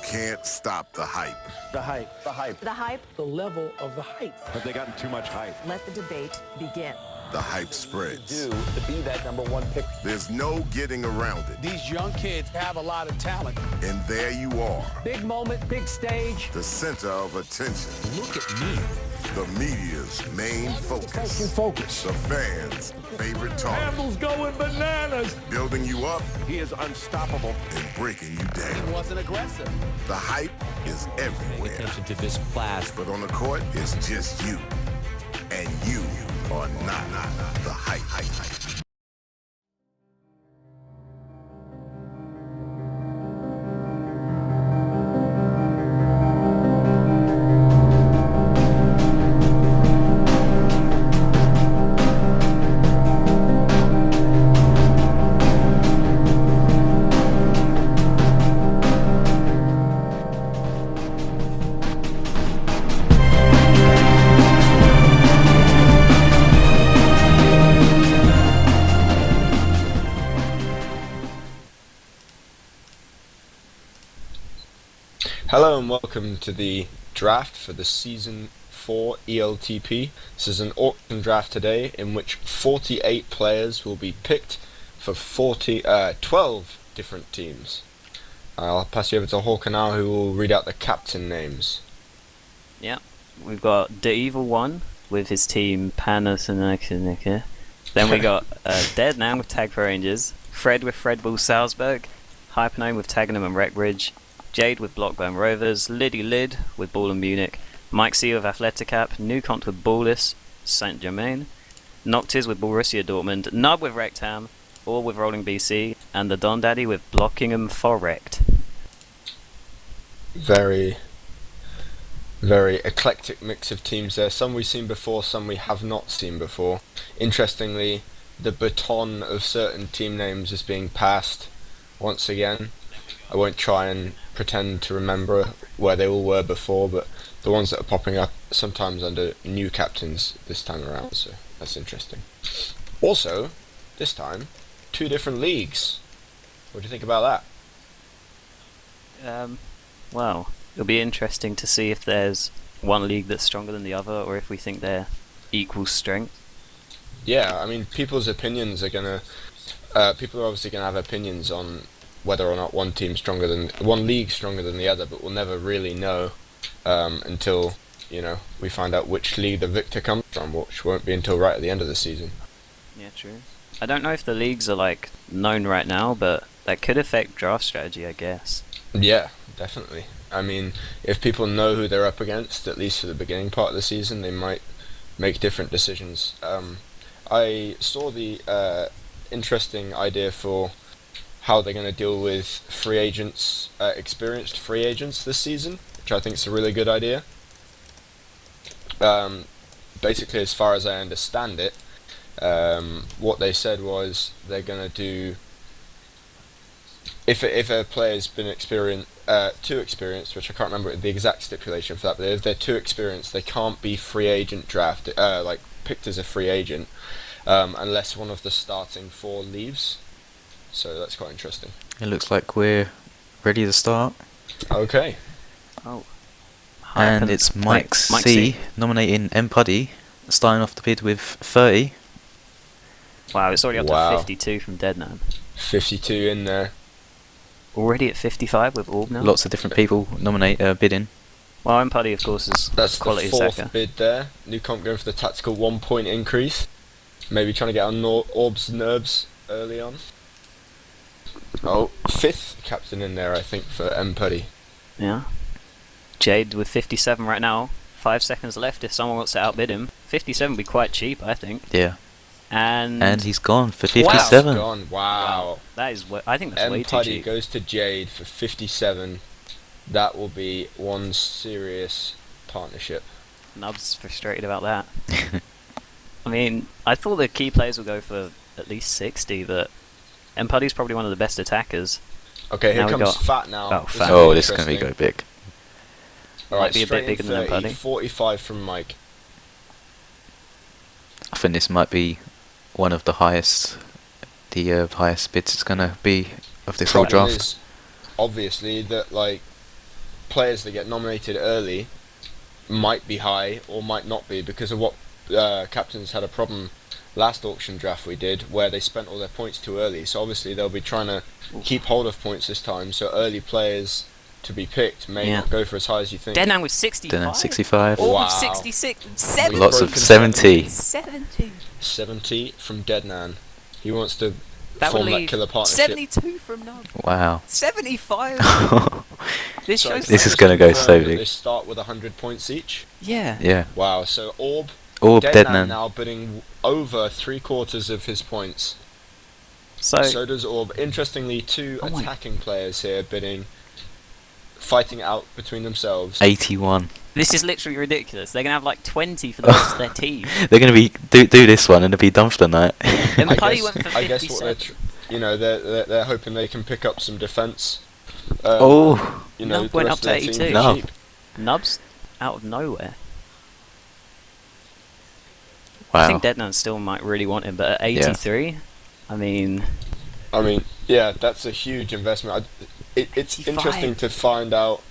can't stop the hype. The hype. The hype. The hype. The level of the hype. Have they gotten too much hype? Let the debate begin. The hype spreads. Do to be that #1 pick. There's no getting around it. These young kids have a lot of talent. And there you are. Big moment, big stage. The center of attention. Look at me. The media's main focus. Focus. The fans' favorite target. Handles going bananas. Building you up He is unstoppable. and breaking you down. It wasn't aggressive. The hype is everywhere. Pay attention to this class. But on the court, it's just you. And you are not the hype. Hello and welcome to the draft for the Season 4 ELTP. This is an auction draft today in which 48 players will be picked for 12 different teams. I'll pass you over to Hawker now, who will read out the captain names. Yeah, we've got the Evil One with his team Panasonic. Then we got Dead Nan with Tag for Rangers, Fred with Fred Bull Salzburg, Hypernome with Tagenham and Wreckbridge, Jade with Blockburn Rovers, Liddy Lid with Ball and Munich, MikeC with Athleticap, Newcont with Ballis Saint Germain, Noctis with Borussia Dortmund, Nub with Rectam, All with Rolling BC, and the Don Daddy with Blockingham Forect. Very eclectic mix of teams there. Some we've seen before, some we have not seen before. Interestingly, the baton of certain team names is being passed once again. I won't try and pretend to remember where they all were before, but the ones that are popping up sometimes under new captains this time around, so that's interesting. Also, this time, 2 different leagues. What do you think about that? Well, it'll be interesting to see if there's one league that's stronger than the other, or if we think they're equal strength. Yeah, I mean, people's opinions are gonna... people are obviously gonna have opinions on whether or not one league's stronger than the other, but we'll never really know until, we find out which league the victor comes from, which won't be until right at the end of the season. Yeah, true. I don't know if the leagues are known right now, but that could affect draft strategy, I guess. Yeah, definitely. I mean, if people know who they're up against, at least for the beginning part of the season, they might make different decisions. I saw the interesting idea for how they're going to deal with free agents, experienced free agents this season, which I think is a really good idea. Basically, as far as I understand it, what they said was they're going to do, if a player's been too experienced, which I can't remember the exact stipulation for that, but if they're too experienced, they can't be free agent drafted, picked as a free agent, unless one of the starting 4 leaves. So that's quite interesting. It looks like we're ready to start. Okay. Oh. And it's MikeC nominating M Puddy, starting off the bid with 30. Wow, it's already up to 52 from Dead Nan. 52 in there. Already at 55 with Orb now. Lots of different people bidding. Well, M Puddy, of course, is That's quality the 4th Saka. bid there. Newcomp going for the tactical 1 point increase. Maybe trying to get on Orb's nerves early on. Oh, 5th captain in there, I think, for M Puddy. Yeah. Jade with 57 right now. 5 seconds left if someone wants to outbid him. 57 would be quite cheap, I think. Yeah. And he's gone for 57. Wow. That is, I think that's way M too Puddy cheap. goes to Jade for 57. That will be one serious partnership. Nub's frustrated about that. I mean, I thought the key players would go for at least 60, but M Puddy's probably one of the best attackers. Okay, here Now we comes got- Fat now. Fat. Oh, this is going to go big. Alright, Might be a bit bigger than M Puddy. 45 from Mike. I think this might be one of the highest bids it's going to be of this whole Problem draft. is, obviously, that players that get nominated early might be high or might not be because of what captains had a problem last auction draft we did where they spent all their points too early. So obviously they'll be trying to keep hold of points this time. So early players to be picked may not go for as high as you think. Deadman with 65. Deadman 65. Orb Wow. with 66. 70. Lots of 70. 70. 70 from Deadman. He wants to That would form that leave killer partnership. 72 from Nub. Wow. 75. This So shows. This is just gonna go confirm so that big. They start with 100 points each. Yeah. Yeah. Wow. So Orb Deadman. Deadman now bidding over 3/4 of his points. So So does Orb. Interestingly, two Oh my- attacking players here bidding, fighting it out between themselves. 81. this is literally ridiculous. They're gonna have like 20 for the rest of their team. They're gonna be do this one and it'll be done for the night. And I Putty guess, went for I guess what 57. they're hoping they can pick up some defense. Oh. You know, Nub the went rest up to of their team 82. for Nub. cheap. Nubs out of nowhere. I Wow. think Deadman still might really want him, but at 83, I mean, I mean, yeah, that's a huge investment. It's 85. interesting to find out,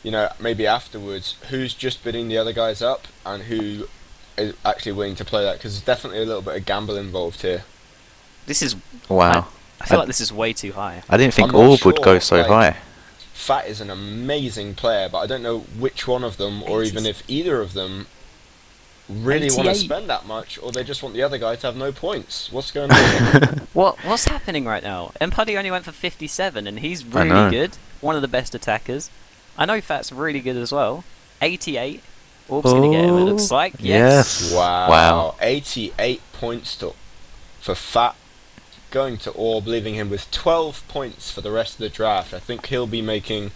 you know, maybe afterwards, who's just bidding the other guys up and who is actually willing to play that, because there's definitely a little bit of gamble involved here. this is. Wow. I feel like this is way too high. I didn't think I'm not Orb would go sure, so like- high. Fat is an amazing player, but I don't know which one of them, or even if either of them, really want to 88. spend that much, or they just want the other guy to have no points. What's going on? What's happening right now? Putty only went for 57, and he's I know. really good. One of the best attackers. I know Fat's really good as well. 88. Orb's gonna get him. It looks like. Yes. Wow. Wow. 88 points for Fat. Going to Orb, leaving him with 12 points for the rest of the draft. I think he'll be making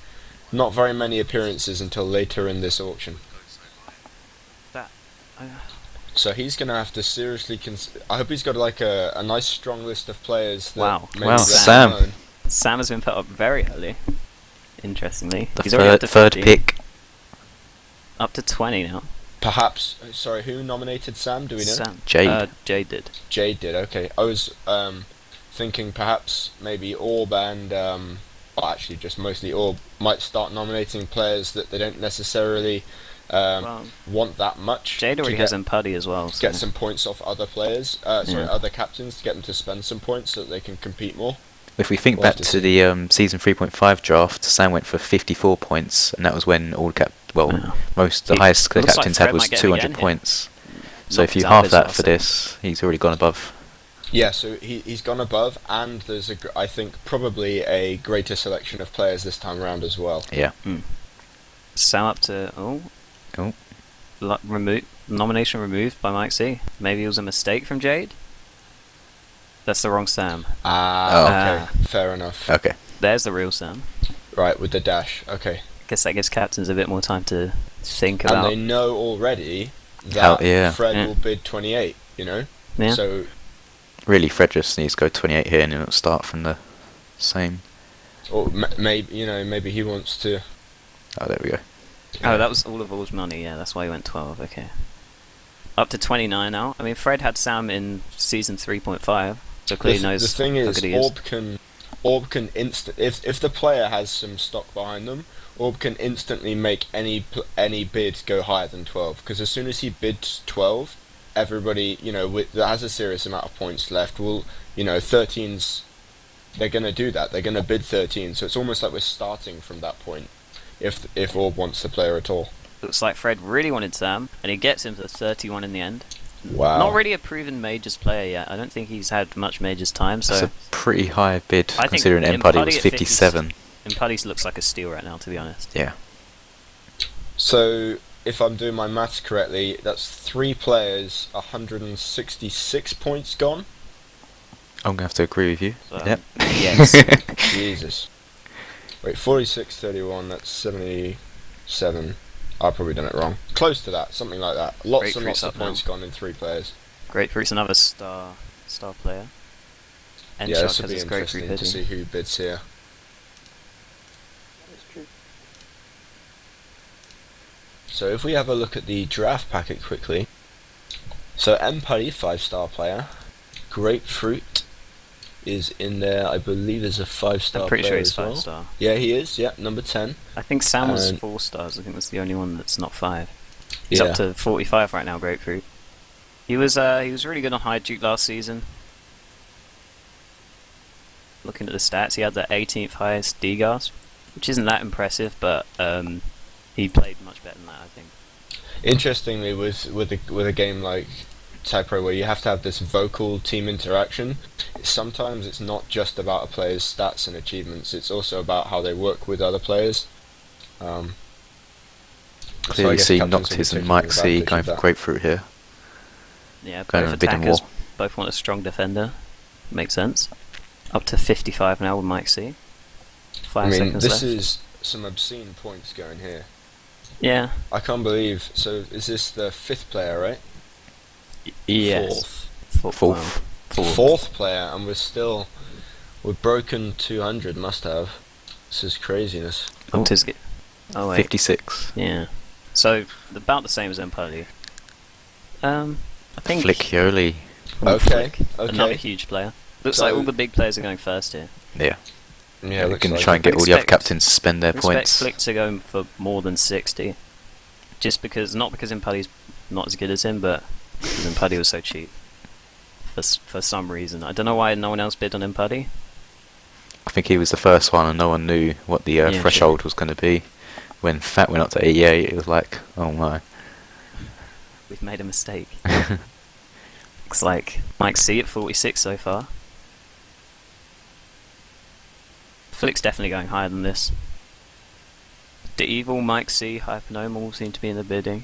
not very many appearances until later in this auction. So he's going to have to seriously I hope he's got like a nice strong list of players that Wow. maybe Wow, let Sam. him alone. Sam has been put up very early. Interestingly, The he's already up to third 15. pick. Up to 20 now. Perhaps, sorry, who nominated Sam? Do we know? Sam. Jade. Jade did. Jade did, okay. I was thinking perhaps maybe Orb and, well, actually just mostly Orb, might start nominating players that they don't necessarily Well, want that much. Jade to already get, has Putty as well. So. get some points off other players, Yeah. other captains, to get them to spend some points so that they can compete more. If we think We'll back have to to the season 3.5 draft, Sam went for 54 points, and that was when all the Wow. the He- highest the looks like captains had Fred was might get him 200 again here. points. So Knocked if you his half Alves that last for season. this, he's already gone above. Yeah, so he's gone above, and there's I think probably a greater selection of players this time around as well. Yeah. Sam up to nomination removed by MikeC. Maybe it was a mistake from Jade. That's the wrong Sam. Ah, Oh. okay, fair enough. Okay. There's the real Sam. Right, with the dash, okay. Guess that gives captains a bit more time to think And about. they know already How- that yeah. Fred Yeah. will bid 28, you know? Yeah. So, Really, Fred just needs to go 28 here, and it'll start from the same. or maybe, you know, maybe he wants to... Oh, there we go. Oh, that was all of Orb's money. Yeah, that's why he went 12. Okay. Up to 29 now. I mean, Fred had Sam in season 3.5, so clearly knows The thing how is, good he is. Orb can if the player has some stock behind them, Orb can instantly make any bid go higher than 12, because as soon as he bids 12, everybody, you know, that has a serious amount of points left will, you know, 13's, they're going to do that. They're going to bid 13, so it's almost like we're starting from that point if Orb wants the player at all. Looks like Fred really wanted Sam, and he gets him to 31 in the end. Wow. Not really a proven Majors player yet. I don't think he's had much Majors time, so... That's a pretty high bid, I think considering Empuddy Empuddy was at 57. Putty looks like a steal right now, to be honest. Yeah. So, if I'm doing my maths correctly, that's 3 players, 166 points gone. I'm going to have to agree with you. So, Yep. yes. Jesus. Wait, 46, 31, that's 77. I've probably done it wrong. Close to that, something like that. Lots and Grapefruit's lots of up now. points gone in 3 players. Grapefruit's another star player. And Yeah, Chuck this will has be his interesting Grapefruit to see hoodie. who bids here. So if we have a look at the draft packet quickly. So Empuddy, 5-star player. Grapefruit, is in there. I believe is a 5-star I'm pretty sure player he's as well. 5-star. Yeah, he is. Yeah, number 10. I think Sam was And- 4 stars. I think that's the only one that's not 5. He's Yeah. up to 45 right now, Grapefruit. He was really good on High Duke last season. Looking at the stats, he had the 18th highest D-Gasp, which isn't that impressive, but he played much better than that, I think. Interestingly, with a game like Tag Pro where you have to have this vocal team interaction, sometimes it's not just about a player's stats and achievements, it's also about how they work with other players. So I Clearly guess see captains will be Noctis and taking MikeC advantage going of for that. Grapefruit here. Yeah, Going both on a bidding attackers war. both want a strong defender. Makes sense. Up to 55 now with MikeC. 5 I mean, seconds this left. is some obscene points going here. Yeah. I can't believe. So, is this the 5th player, right? Yes. Fourth. Fourth player, and we've broken 200. Must have. This is craziness. Up to oh wait. 56. Yeah. So about the same as Empoli. I think Flickioli. Okay. Flick, another Okay. huge player. Looks So- like all the big players are going first here. Yeah. Yeah, We're looks going to like try and get all the other Expect- captains to spend their Expect points. Flick to go for more than 60. Just because, not because Empoli's not as good as him, but because Empoli was so cheap. For some reason. I don't know why no one else bid on Empoli. I think he was the first one and no one knew what the Yeah, threshold sure. was going to be. When Fat went up to 88, it was like, oh my. We've made a mistake. Looks like MikeC at 46 so far. Flick's definitely going higher than this. The Evil, MikeC, Hypernome all seem to be in the bidding.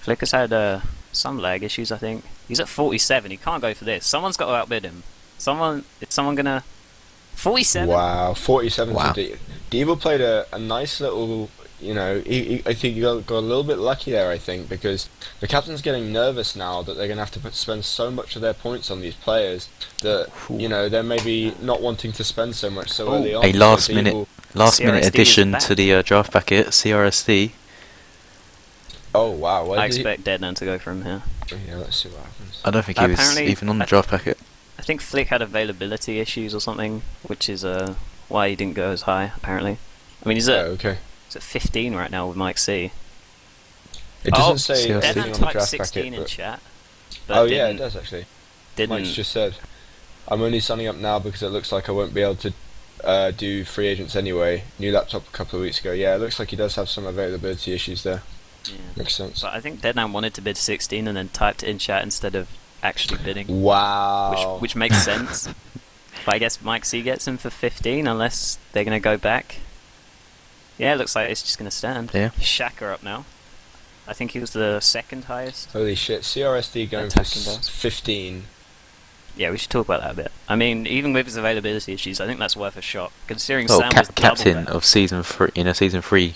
Flick has had some lag issues, I think. He's at 47. He can't go for this. Someone's got to outbid him. Is someone gonna? 47. Wow, 47 Wow. to Devil played a nice little, I think he got a little bit lucky there, I think, because the captain's getting nervous now that they're going to have to spend so much of their points on these players that, they're maybe not wanting to spend so much so early on. A So last Devil- minute CRSD addition is to the draft packet, CRSD. Oh, wow. where I did he- expect Deadman to go from here. Yeah, let's see what happens. I don't think he was Apparently- even on the draft packet. I think Flick had availability issues or something, which is why he didn't go as high, apparently. I mean, he's Oh, at, okay. he's at 15 right now with MikeC. It doesn't Oh, say CRSD. anything Deadman on the typed draft 16 packet. in But chat. But oh, yeah, it didn't- does actually. Didn't, Mike's just said, I'm only signing up now because it looks like I won't be able to do free agents anyway. New laptop a couple of weeks ago. Yeah, it looks like he does have some availability issues there. yeah. Makes sense. But I think Deadman wanted to bid 16 and then typed it in chat instead of actually bidding, Wow. which makes sense. But I guess MikeC gets him for 15 unless they're going to go back. Yeah, it looks like it's just going to stand. Yeah. Shaka up now. I think he was the second highest. Holy shit, CRSD going for Attacking dice. 15. Yeah, we should talk about that a bit. I mean, even with his availability issues, I think that's worth a shot. Considering Oh, Sam was double captain that. of season 3 in a season 3.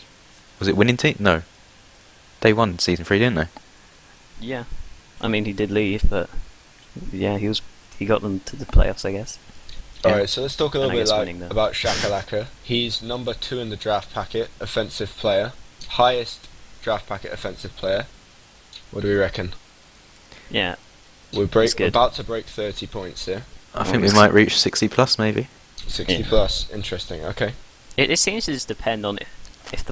Was it winning team? No. They won season 3, didn't they? Yeah. I mean, he did leave, but yeah, he got them to the playoffs, I guess. Yeah. Alright, so let's talk a And little I bit guess winning them. about Shakalaka. He's number 2 in the draft packet, offensive player. Highest draft packet offensive player. What do we reckon? Yeah. We're That's good. about to break 30 points here. I think we might reach 60 plus, maybe. 60 Yeah. plus. Interesting, okay. It seems to just depend on if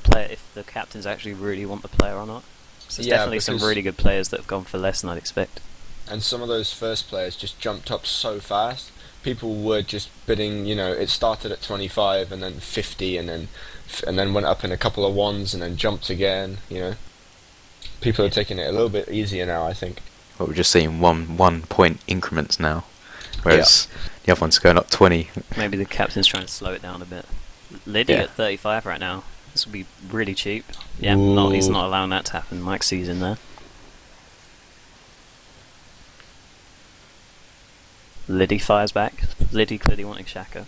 the captains actually really want the player or not. So there's Yeah, definitely some because- really good players that have gone for less than I'd expect. And some of those first players just jumped up so fast. People were just bidding, it started at 25 and then 50 and then went up in a couple of ones and then jumped again, People are taking it a little bit easier now, I think. But we're just seeing one point increments now. Whereas the other one's going up 20. Maybe the captain's trying to slow it down a bit. Liddy Yeah. at 35 right now. This would be really cheap. Yeah, Ooh. he's not allowing that to happen. MikeC's in there. Liddy fires back. Liddy clearly wanting Shaka.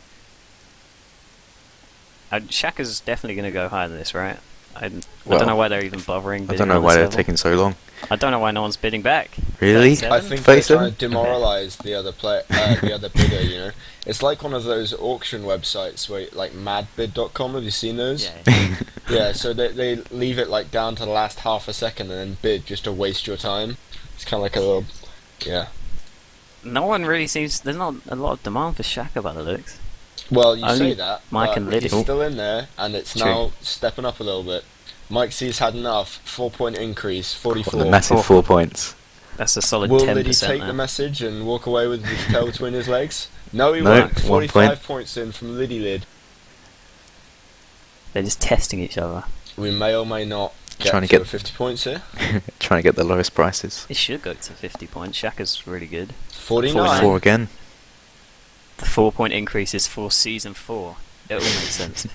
Shaka's definitely going to go higher than this, right? I Well, don't know why they're even bothering. I bidding don't know on why this they're level. taking so long. I don't know why no one's bidding back. Really? 37? I think they're 37? trying to demoralize the other the other bidder, It's like one of those auction websites where, like madbid.com, have you seen those? Yeah. Yeah, so they leave it like down to the last half a second and then bid just to waste your time. It's kind of like a little, yeah. No one really seems. There's not a lot of demand for Shaka by the looks. Well, you Only say that, Mike but and Liddy. he's still in there, and it's True. now stepping up a little bit. MikeC's had enough. 4-point increase, 44. The massive 4 points. That's a solid Will 10% Liddy take there. the message and walk away with his tail between his legs? No, he No, won't. 1 45 point. points in from Liddy Lid. They're just testing each other. We may or may not get Trying to to get- 50 points here. Trying to get the lowest prices. It should go to 50 points. Shaka's really good. 49. 4 again. The 4-point increase is for season 4. It all makes sense.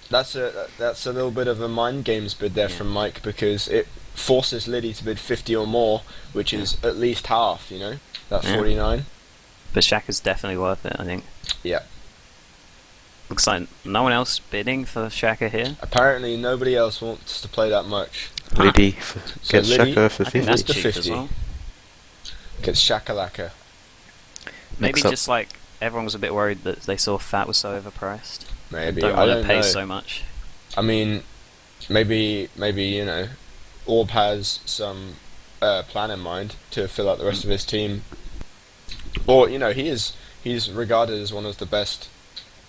That's a little bit of a mind games bid there Yeah. from Mike, because it forces Liddy to bid 50 or more, which is at least half, you know? That Yeah. 49. But Shaka's definitely worth it, I think. Yeah. Looks like no one else bidding for Shaka here. Apparently nobody else wants to play that much. Liddy So gets Liddy, Shaka for I think 50. that's to cheap as 50. well. Gets Shakalaka. Maybe Next up, just like everyone was a bit worried that they saw Fat was so overpriced. Maybe. Don't I want to don't pay know. so much. I mean, maybe you know, Orb has some plan in mind to fill out the rest of his team, or you know, he's regarded as one of the best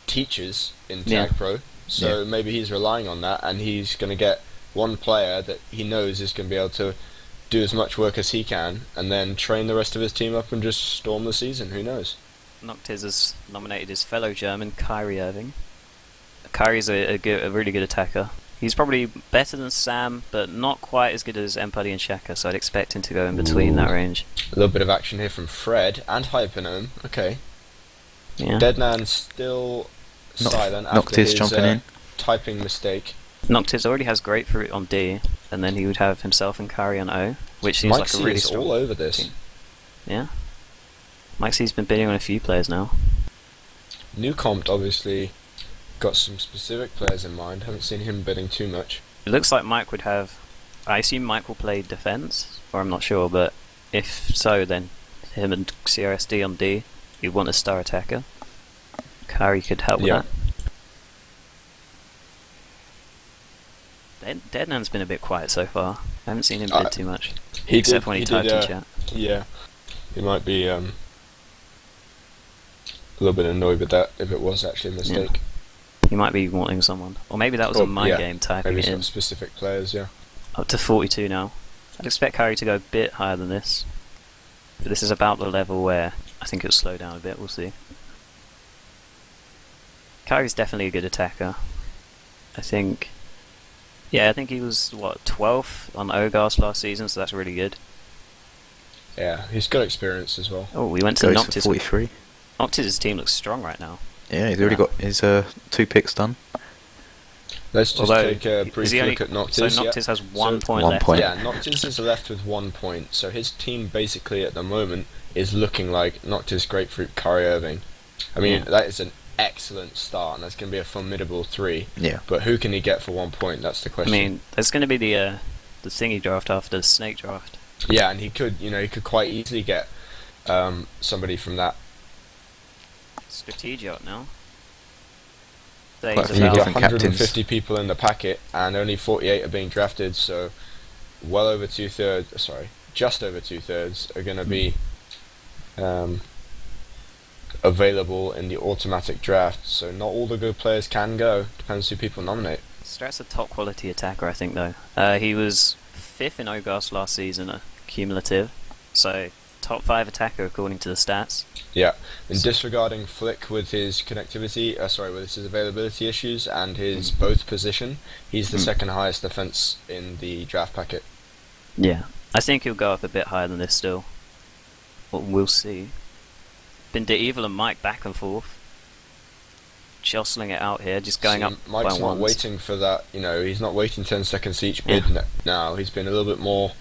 teachers in Yeah. Tag Pro, so maybe he's relying on that, and he's going to get one player that he knows is going to be able to do as much work as he can, and then train the rest of his team up and just storm the season. Who knows? Noctiz has nominated his fellow German, Kyrie Irving. Kyrie's a really good attacker. He's probably better than Sam, but not quite as good as Empuddy and Shaka, so I'd expect him to go in between that range. A little bit of action here from Fred and Hypernome. Okay. Yeah. Deadman's still silent after Noctis his jumping in. typing mistake. Noctiz already has Grapefruit on D, and then he would have himself and Kyrie on O, which seems like a MikeC really is strong all over this. team. Yeah. MikeC's been bidding on a few players now. New Compt obviously got some specific players in mind. Haven't seen him bidding too much. It looks like Mike would have... I assume Mike will play defense, or I'm not sure, but if so, then him and CRSD on D, you'd want a star attacker. Kyrie could help Yeah. with that. Deadman's been a bit quiet so far. I haven't seen him bid too much, except when he typed in chat. Yeah, he might be a little bit annoyed with that if it was actually a mistake. He might be wanting someone, or maybe that was Or, a mind yeah, game typing Maybe it in. some specific players. Yeah. Up to 42 now. I'd expect Kyrie to go a bit higher than this. But this is about the level where I think it'll slow down a bit, we'll see. Kyrie's definitely a good attacker. I think he was, 12th on Ogas last season, so that's really good. Yeah, he's got experience as well. Oh, we went to Goes for Noctis. 43. Noctis' team looks strong right now. Yeah, he's already got his 2 picks done. Let's just Although, take a is brief he only- look at Noctis. So Noctis has 1 So- point 1 left. point. Yeah, Noctis is left with 1 point, so his team basically at the moment is looking like Noctis, Grapefruit, Kyrie Irving. I mean, Yeah. that is an excellent start, and that's going to be a formidable 3. Yeah. But who can he get for 1 point? That's the I question. mean, there's going to be the thingy draft after the snake draft. Yeah, and he could quite easily get somebody from that. Strategic now. Quite a Days few about- different 150 people in the packet, and only 48 are being drafted, so well over 2/3, just over 2/3 are going to be available in the automatic draft, so not all the good players can go. Depends who people nominate. Strat's a top quality attacker, I think, though. He was 5th in Ogas last season, cumulative, so top 5 attacker according to the stats. Yeah, and disregarding Flick with his connectivity, with his availability issues and his both position, he's the second highest defense in the draft packet. Yeah. I think he'll go up a bit higher than this still. But we'll see. Been Evil and Mike back and forth. Jostling it out here, just going See, up Mike's by not ones. waiting for that, he's not waiting 10 seconds each bid now. He's been a little bit more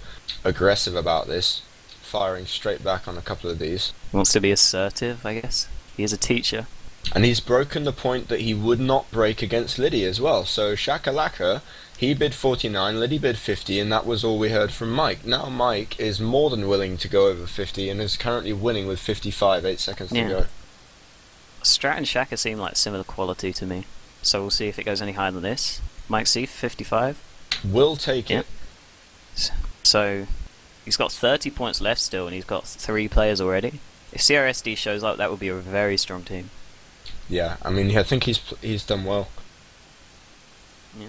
aggressive about this, firing straight back on a couple of these. He wants to be assertive, I guess. He is a teacher. And he's broken the point that he would not break against Liddy as well. So Shakalaka, he bid 49, Liddy bid 50, and that was all we heard from Mike. Now Mike is more than willing to go over 50 and is currently winning with 55, 8 seconds Yeah. to go. Strat and Shaka seem like similar quality to me. So we'll see if it goes any higher than this. MikeC, 55. Will take Yeah. it. So he's got 30 points left still, and he's got 3 players already. If CRSD shows up, that would be a very strong team. Yeah, I mean, I think he's done well. Yeah.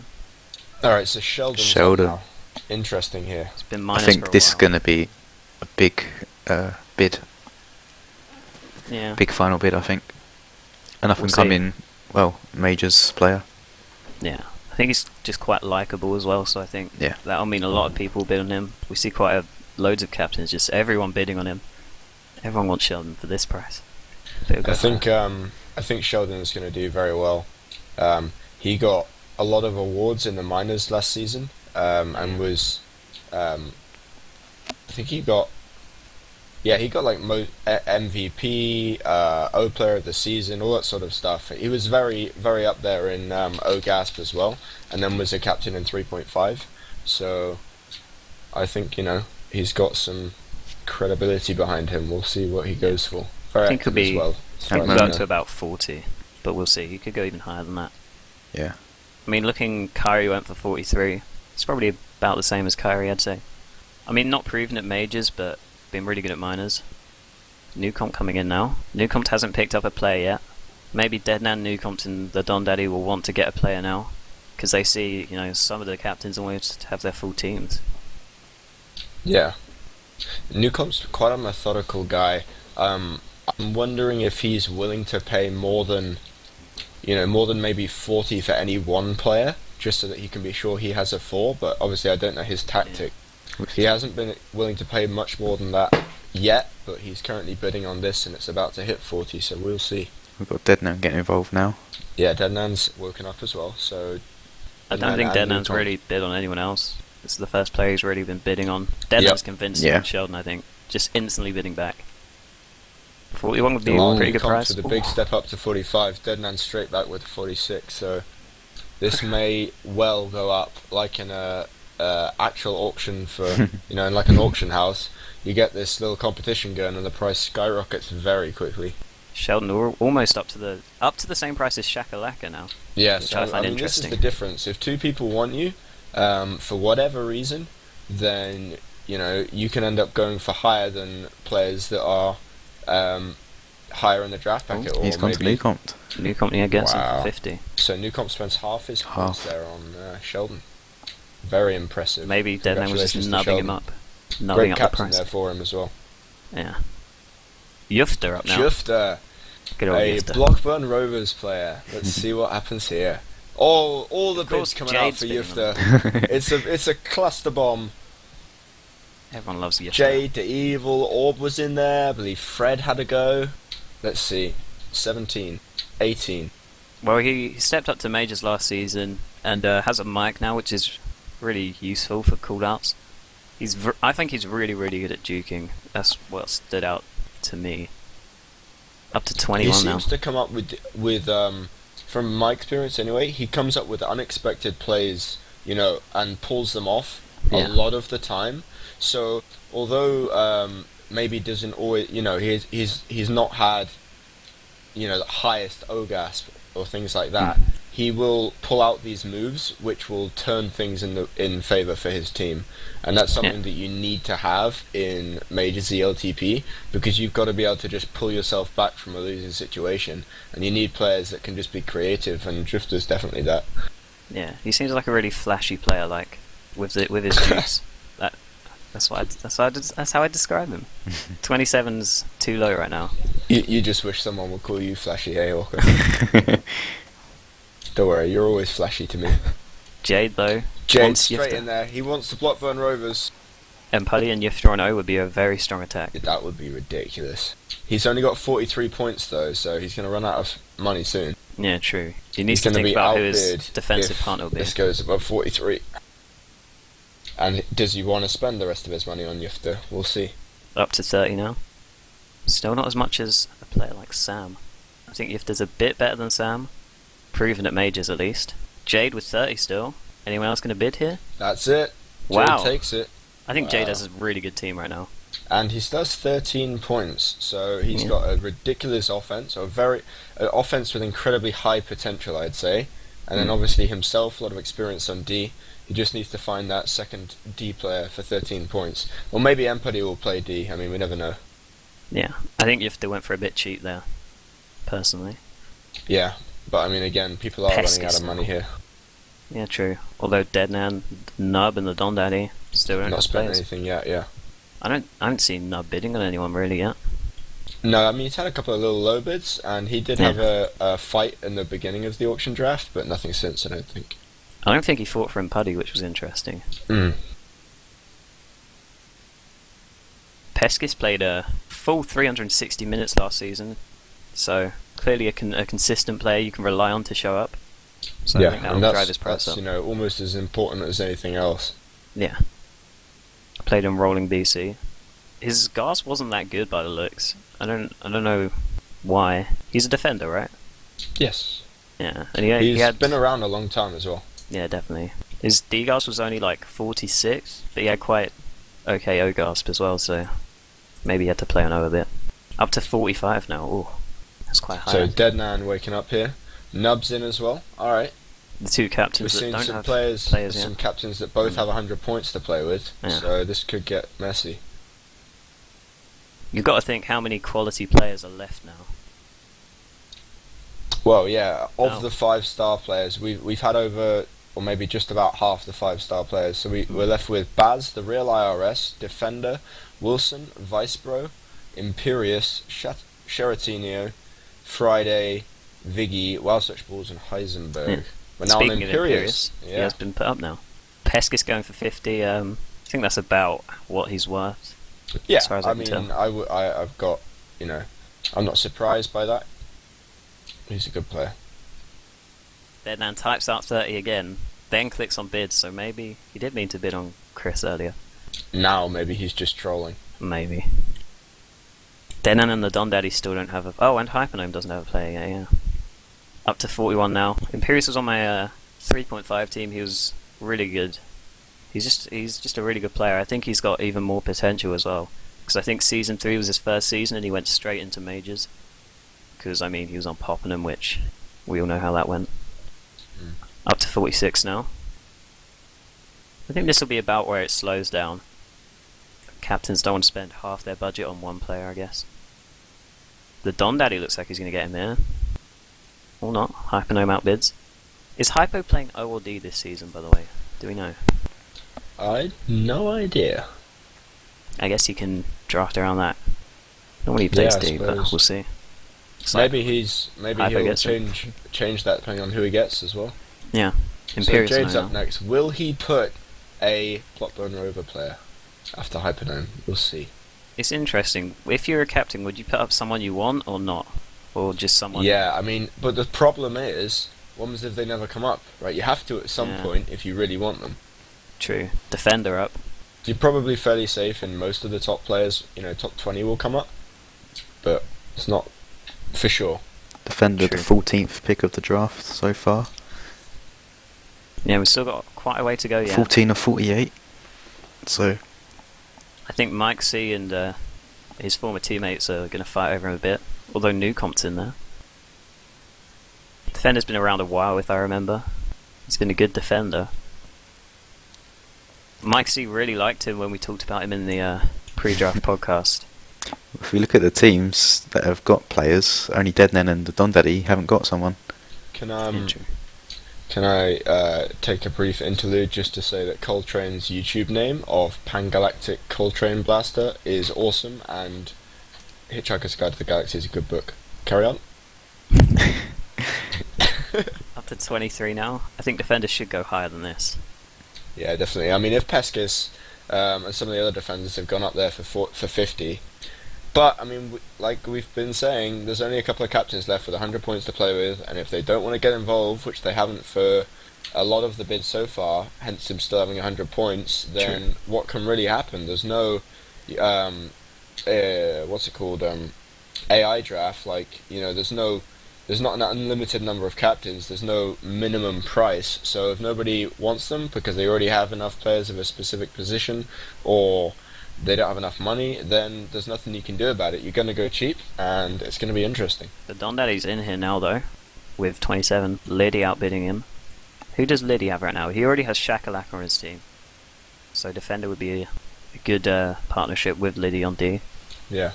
Alright, so Sheldon's Sheldon. up now. Interesting here. It's been I minus think for a this is while. going to be a big bid. Yeah. Big final bid, I think. And I can We'll come see. in, well, Majors player. Yeah. I think he's just quite likable as well, so I think Yeah. that'll mean a lot of people bid on him. We see loads of captains, just everyone bidding on him. Everyone wants Sheldon for this price. So it'll go I think Sheldon is going to do very well. He got a lot of awards in the minors last season, and was, I think he got like MVP, O Player of the Season, all that sort of stuff. He was very, very up there in OGASP as well, and then was a captain in 3.5. So I think, he's got some credibility behind him. We'll see what he goes for. Very I think active he'll be- as well. I think we'll go up to about 40, but we'll see. He could go even higher than that. Yeah. I mean, looking, Kyrie went for 43. It's probably about the same as Kyrie, I'd say. I mean, not proven at majors, but been really good at minors. Newcomp coming in now. Newcomp hasn't picked up a player yet. Maybe Deadnan, Newcomp, and the Don Daddy will want to get a player now, because they see, some of the captains almost have their full teams. Yeah. Newcomp's quite a methodical guy. I'm wondering if he's willing to pay more than maybe 40 for any one player, just so that he can be sure he has a 4, but obviously I don't know his tactic. He hasn't been willing to pay much more than that yet, but he's currently bidding on this and it's about to hit 40, so we'll see. We've got Deadnan getting involved now. Yeah, Deadnan's woken up as well, so... I don't think Deadnan's really bid on anyone else. This is the first player he's really been bidding on. Deadnan's convinced him, Sheldon, I think. Just instantly bidding back. 41 would be a pretty good price. With a big step up to 45, Deadnan straight back with 46, so this may well go up, like in a actual auction for, in like an auction house. You get this little competition going and the price skyrockets very quickly. Sheldon, we're almost up to the same price as Shakalaka now. Yeah, which so I find this is interesting. the difference. If two people want you, for whatever reason, then you can end up going for higher than players that are higher in the draft packet. Or He's gone to maybe Newcomp. Newcomp gets him Wow. for 50. So Newcomp spends half his points there on Sheldon. Very impressive. Maybe Deadman was just Congratulations to nubbing him Sheldon. up. Nubbing Great up the captain price. there for him as well. Yeah. Yufter up now. Jufter, Good old a Yufter. Blockburn Rovers player. Let's see what happens here. All the Of course, bids coming out Jade's for bidding Jufter. It's a cluster bomb. Everyone loves Yufter. Jade, the Evil, Orb was in there. I believe Fred had a go. Let's see. 17, 18. Well, he stepped up to majors last season and has a mic now, which is really useful for cooldouts. I think he's really, really good at juking. That's what stood out to me. Up to 21 He now. seems to come up with from my experience anyway, he comes up with unexpected plays, and pulls them off a lot of the time. So although maybe doesn't always, he's not had, the highest OGASP or things like that, he will pull out these moves which will turn things in favor for his team, and that's something that you need to have in major ELTP, because you've got to be able to just pull yourself back from a losing situation, and you need players that can just be creative, and Drifter's definitely that. Yeah, he seems like a really flashy player, like with his juice. That's how I describe him. 27's too low right now. You just wish someone would call you flashy, eh, Walker? Don't worry, you're always flashy to me. Jade though, Jade wants straight Yufter. in there. He wants to Blockburn Rovers. And Putty and Yufter on O would be a very strong attack. That would be ridiculous. He's only got 43 points though, so he's going to run out of money soon. Yeah, true. He He's needs to going to think be about who his outbid defensive if partner will be. this goes above 43. And does he want to spend the rest of his money on Yufter? We'll see. Up to 30 now. Still not as much as a player like Sam. I think Yufter's a bit better than Sam. Proven at majors at least. Jade with 30 still. Anyone else going to bid here? That's it. Wow. Jade takes it. I think Wow. Jade has a really good team right now. And he does 13 points, so he's got a ridiculous offense, an offense with incredibly high potential, I'd say. And then obviously himself, a lot of experience on D. He just needs to find that second D player for 13 points. Or maybe Empathy will play D, I mean, we never know. Yeah, I think if they went for a bit cheap there, personally. Yeah, but I mean, again, people are running out of Peskus money here. Yeah, true. Although Deadnan, Nub, and the Don Daddy still don't Not have spent players. anything yet, yeah. I haven't seen Nub bidding on anyone really yet. No, I mean, he's had a couple of little low bids, and he did have a fight in the beginning of the auction draft, but nothing since, I don't think. I don't think he fought for Impuddy, which was interesting. Mm. Peskus played a full 360 minutes last season, so clearly a consistent player you can rely on to show up. So I think that will drive his price up. You know, almost as important as anything else. Yeah. Played in Rolling BC. His gas wasn't that good by the looks. I don't know why. He's a defender, right? Yes. Yeah, and He's he had been around a long time as well. Yeah, definitely. His D-gasp was only like 46, but he had quite okay O-gasp as well, so maybe he had to play on O a bit. Up to 45 now. Ooh, that's quite high. So Deadnan waking up here. Nub's in as well. All right. The two captains We're that seeing don't some have players yet. some captains that both have 100 points to play with. Yeah. So this could get messy. You've got to think how many quality players are left now. Well, yeah, of Oh. the 5-star players, we've had over, or maybe just about half the 5-star players. So we're left with Baz, the real IRS, Defender, Wilson, Vicebro, Imperius, Sheratinio, Friday, Viggy, Wild Such Balls, and Heisenberg. Yeah. We're now on Speaking of Imperius, he Yeah. has been put up now. Peskus going for 50. I think that's about what he's worth. Yeah, as far as I I can mean, tell. I've got, you know, I'm not surprised by that. He's a good player. Deadman types out 30 again, then clicks on bid, so maybe he did mean to bid on Chris earlier. Now maybe he's just trolling. Maybe. Denan and the Don Daddy still don't have a... Oh, and Hypernome doesn't have a player yet, yeah. Up to 41 now. Imperius was on my 3.5 team, he was really good. He's just a really good player. I think he's got even more potential as well. Because I think Season 3 was his first season and he went straight into Majors. Because, I mean, he was on Poppenham, which we all know how that went. Up to 46 now. I think this will be about where it slows down. Captains don't want to spend half their budget on one player, I guess. The Don Daddy looks like he's going to get him here. Or not. Hypernome outbids. Is Hypo playing O or D this season, by the way? Do we know? I no idea. I guess he can draft around that. Normally he plays I D, but suppose. we'll see. It's like Maybe Hypo he'll gets him. change that depending on who he gets as well. Yeah. So Imperius Jade's now. up next. Will he put a Plotbone Rover player after Hypernome? We'll see. It's interesting. If you're a captain, would you put up someone you want or not? Or just someone... Yeah, I mean, but the problem is, what happens if they never come up, right? You have to at some Yeah. point if you really want them. True. Defender up. You're probably fairly safe in most of the top players, you know, top 20 will come up, but it's not for sure. Defender, the True. 14th pick of the draft so far. Yeah, we've still got quite a way to go yet. 14 of 48. So, I think MikeC and his former teammates are going to fight over him a bit, although Newcomp's in there. Defender's been around a while, if I remember. He's been a good defender. MikeC really liked him when we talked about him in the pre-draft podcast. if we look at the teams that have got players, only Deadnen and the Don Daddy haven't got someone. Can I take a brief interlude just to say that Coltrane's YouTube name of Pangalactic Coltrane Blaster is awesome, and Hitchhiker's Guide to the Galaxy is a good book. Carry on. Up to 23 now. I think defenders should go higher than this. Yeah, definitely. I mean, if Peskus and some of the other defenders have gone up there for 50, but I mean, like we've been saying, there's only a couple of captains left with 100 points to play with, and if they don't want to get involved, which they haven't for a lot of the bids so far, hence him still having 100 points, then what can really happen? There's no, what's it called, AI draft. Like, you know, there's not an unlimited number of captains, there's no minimum price, so if nobody wants them because they already have enough players of a specific position, or they don't have enough money, then there's nothing you can do about it. You're going to go cheap, and it's going to be interesting. The Don Daddy's in here now, though, with 27. Liddy outbidding him. Who does Liddy have right now? He already has Shakalaka on his team. So Defender would be a good partnership with Liddy on D. Yeah.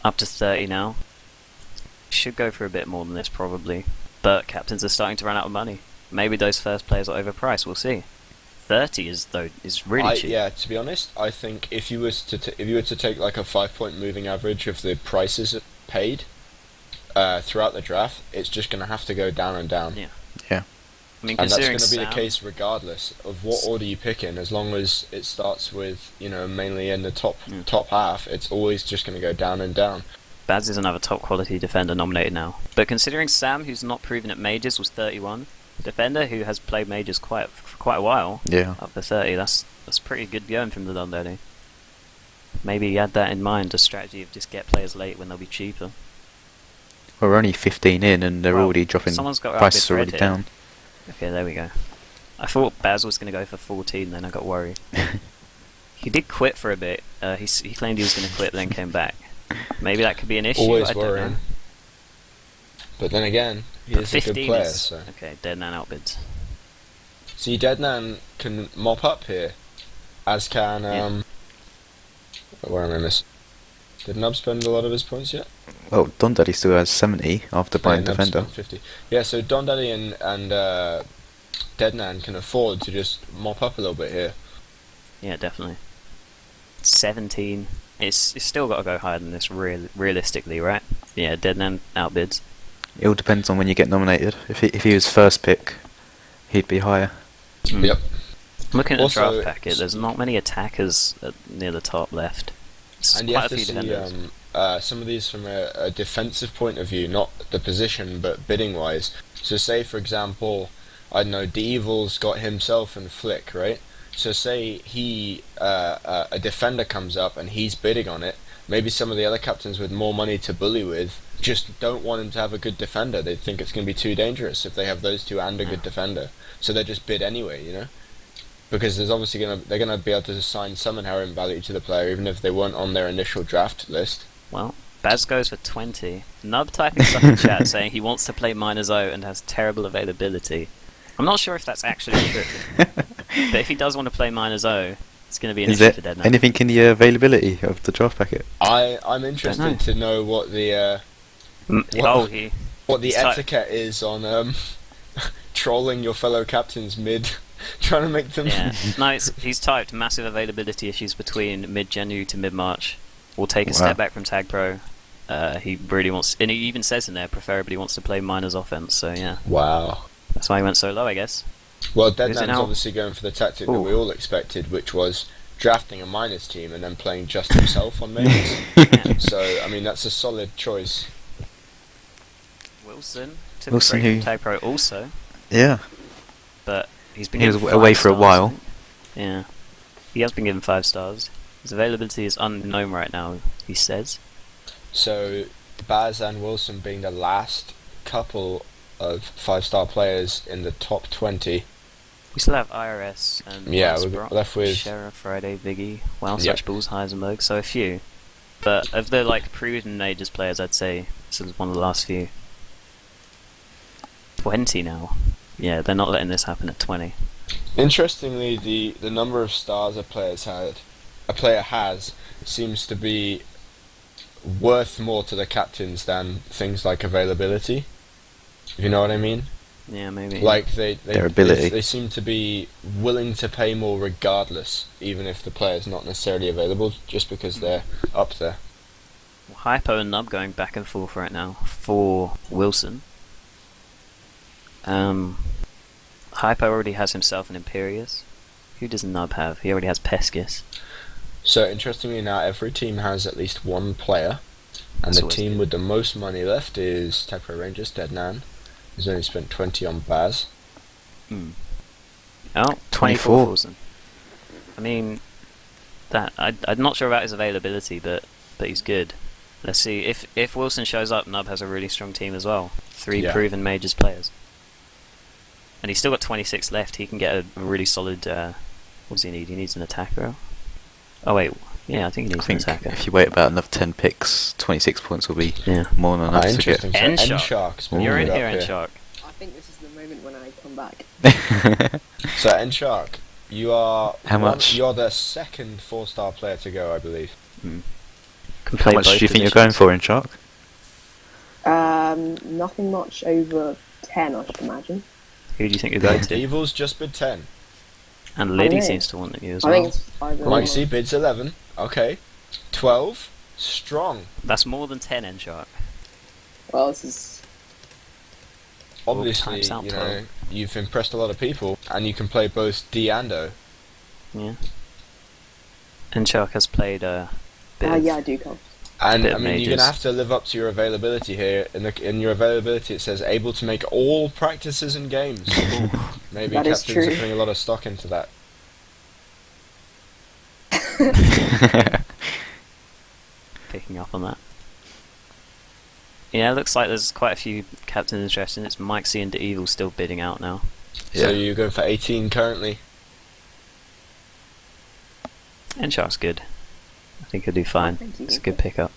Up to 30 now. Should go for a bit more than this probably, but captains are starting to run out of money. Maybe those first players are overpriced. We'll see. 30 is really cheap. Yeah, to be honest, I think if you were to take like a 5-point moving average of the prices paid throughout the draft, it's just going to have to go down and down. Yeah. Yeah. I mean, And that's considering going to be the Sam- case regardless of what order you pick in, as long as it starts with, mainly in the top half, it's always just going to go down and down. Baz is another top quality defender nominated now. But considering Sam, who's not proven at majors, was 31, defender who has played majors for quite a while, Yeah. up to 30, that's pretty good going from the Dundee. Maybe add that in mind, a strategy of just get players late when they'll be cheaper. We're only 15 in and they're Well, already dropping. someone's got Prices Rabbit already Red here. down. Okay, there we go. I thought Baz was going to go for 14, then I got worried. He did quit for a bit. He claimed he was going to quit, then came back. Maybe that could be an issue. Always I don't worrying. know. But then again, he But is a good 15 player. is So. okay. Deadman outbids. See, Deadman can mop up here, as can where am I missing? Did Nub spend a lot of his points yet? Well, Don Daddy still has 70 after buying Nub defender. spent 50. Yeah, so Don Daddy and Deadman can afford to just mop up a little bit here. Yeah, definitely. 17. It's still got to go higher than this, realistically, right? Yeah, Deadman outbids. It all depends on when you get nominated. If he was first pick, he'd be higher. Yep. Looking at the Also, draft packet, there's not many attackers near the top left. It's And you quite have a to few see defenders. some of these from a defensive point of view, not the position, but bidding wise. So say, for example, I don't know, D'Evil's got himself and Flick, right? So say a defender comes up and he's bidding on it. Maybe some of the other captains with more money to bully with just don't want him to have a good defender. They think it's going to be too dangerous if they have those two and a good defender. So they just bid anyway, Because there's obviously they're gonna be able to assign some inherent value to the player, even if they weren't on their initial draft list. Well, Baz goes for 20. Nub typing stuff in chat saying he wants to play -0 and has terrible availability. I'm not sure if that's actually true. But if he does want to play -0, it's going to be an Is issue there for Deadman. anything in the availability of the draft packet? I'm interested to know what the what the type- etiquette is on trolling your fellow captains mid, trying to make them. Yeah. No, he's typed massive availability issues between mid-January to mid-March. We'll take a step back from Tag Pro. He really wants, and he even says in there, preferably wants to play minors offense. So yeah, Wow. that's why he went so low, I guess. Well, Is it Deadman's now? obviously going for the tactic that Ooh. we all expected, which was drafting a minors team and then playing just himself on majors. Yeah. So I mean, that's a solid choice. Wilson took Wilson a break who- from Tag Pro also, Yeah. but he's been He was given away 5 for a stars, while. I think. Yeah, he has been given 5 stars. His availability is unknown right now, he says. So Baz and Wilson being the last couple of 5-star players in the top 20. We still have IRS and Yeah, Lance we're Brock, left with- Sheriff, Friday, Biggie, Wow, Yep. Such Bulls, Heisenberg, so a few. But of the proven majors players, I'd say this is one of the last few. 20 now. Yeah, they're not letting this happen at 20. Interestingly, the number of stars a player has seems to be worth more to the captains than things like availability. If you know what I mean? Yeah, maybe. Like Their ability. they seem to be willing to pay more regardless, even if the player's not necessarily available, just because they're up there. Hypo and Nub going back and forth right now for Wilson. Hypo already has himself an Imperious. Who does Nub have? He already has Pescus. So interestingly, now every team has at least one player, and That's the always team good. with the most money left is Tepro Rangers Deadnan. He's only spent 20 on Baz. Oh, 24 24. Wilson. I mean, I'm not sure about his availability, but he's good. Let's see if Wilson shows up. Nub has a really strong team as well. 3 Yeah. proven majors players, and he's still got 26 left. He can get a really solid. What does he need? He needs an attacker. Oh wait, yeah, I think he I needs an think attacker. if you wait about another 10 picks, 26 points will be Yeah. more than enough to get. Interesting. So N-Shark. N-Shark's been You're in put here, up and Shark. I think this is the moment when I come back. So N-Shark, you are How much? You're the second 4-star player to go, I believe. Can How play much do both you think you're going positions. for in Shark? Nothing much over 10, I should imagine. Who do you think you're going to? Evil's just bid 10. And Liddy know. seems to want you as I think well. it's either MikeC bids 11. Okay. 12. Strong. That's more than 10 in Shark. Well, this is... Obviously, times out you know, 12. you've impressed a lot of people, and you can play both D and O. Yeah. And Shark has played a bit of- yeah, I do come. And Bit I of mean, you're mages. gonna have to live up to your availability here. In your availability, it says able to make all practices and games. Maybe That is captains true. are putting a lot of stock into that. picking up on that. Yeah, it looks like there's quite a few captains interested. It's MikeC and Evil still bidding out now. So you're going for 18 currently. And Shark's good. I think he'll do fine. Thank you. It's a good pickup.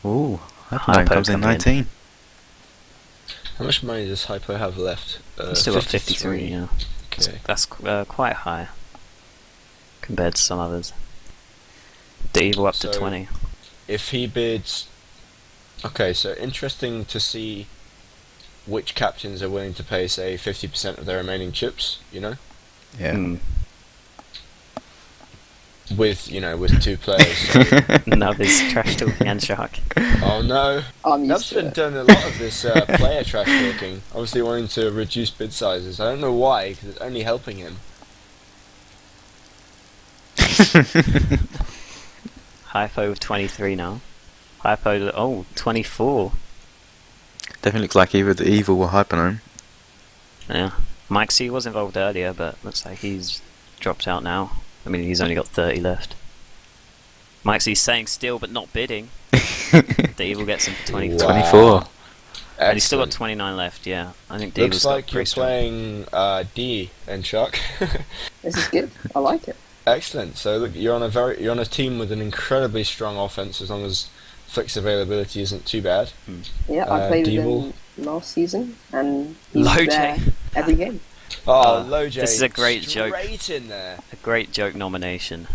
Ooh, Hypo Hypo comes in coming in. 19. How much money does Hypo have left? He's still got 53, yeah. Okay. That's quite high compared to some others. The Evil up to So- 20. If he bids... Okay, so interesting to see which captains are willing to pay, say, 50% of their remaining chips, you know? Yeah. Hmm. With, you know, with two players. So, Nub is trash talking and Shark. oh no. I'm used Nub's to been it. doing a lot of this player trash talking. Obviously wanting to reduce bid sizes. I don't know why, because it's only helping him. Hypo with 23 now. Hypo, 24. Definitely looks like either the Evil or Hypernome. Yeah. MikeC was involved earlier, but looks like he's dropped out now. I mean, he's only got 30 left. MikeC's saying still, but not bidding. The Evil gets him for 24. Wow. 24. And he's still got Excellent. 29 left, yeah. I think the Evil's Looks got like you're pretty strong. playing D and Chuck. This is good. I like it. Excellent. So look, you're on a team with an incredibly strong offense, as long as Flick's availability isn't too bad. Yeah, I played with Deeble. him last season, and he's Low there J. every game. Oh, Loj, this is a great joke. Straight in there. A great joke nomination.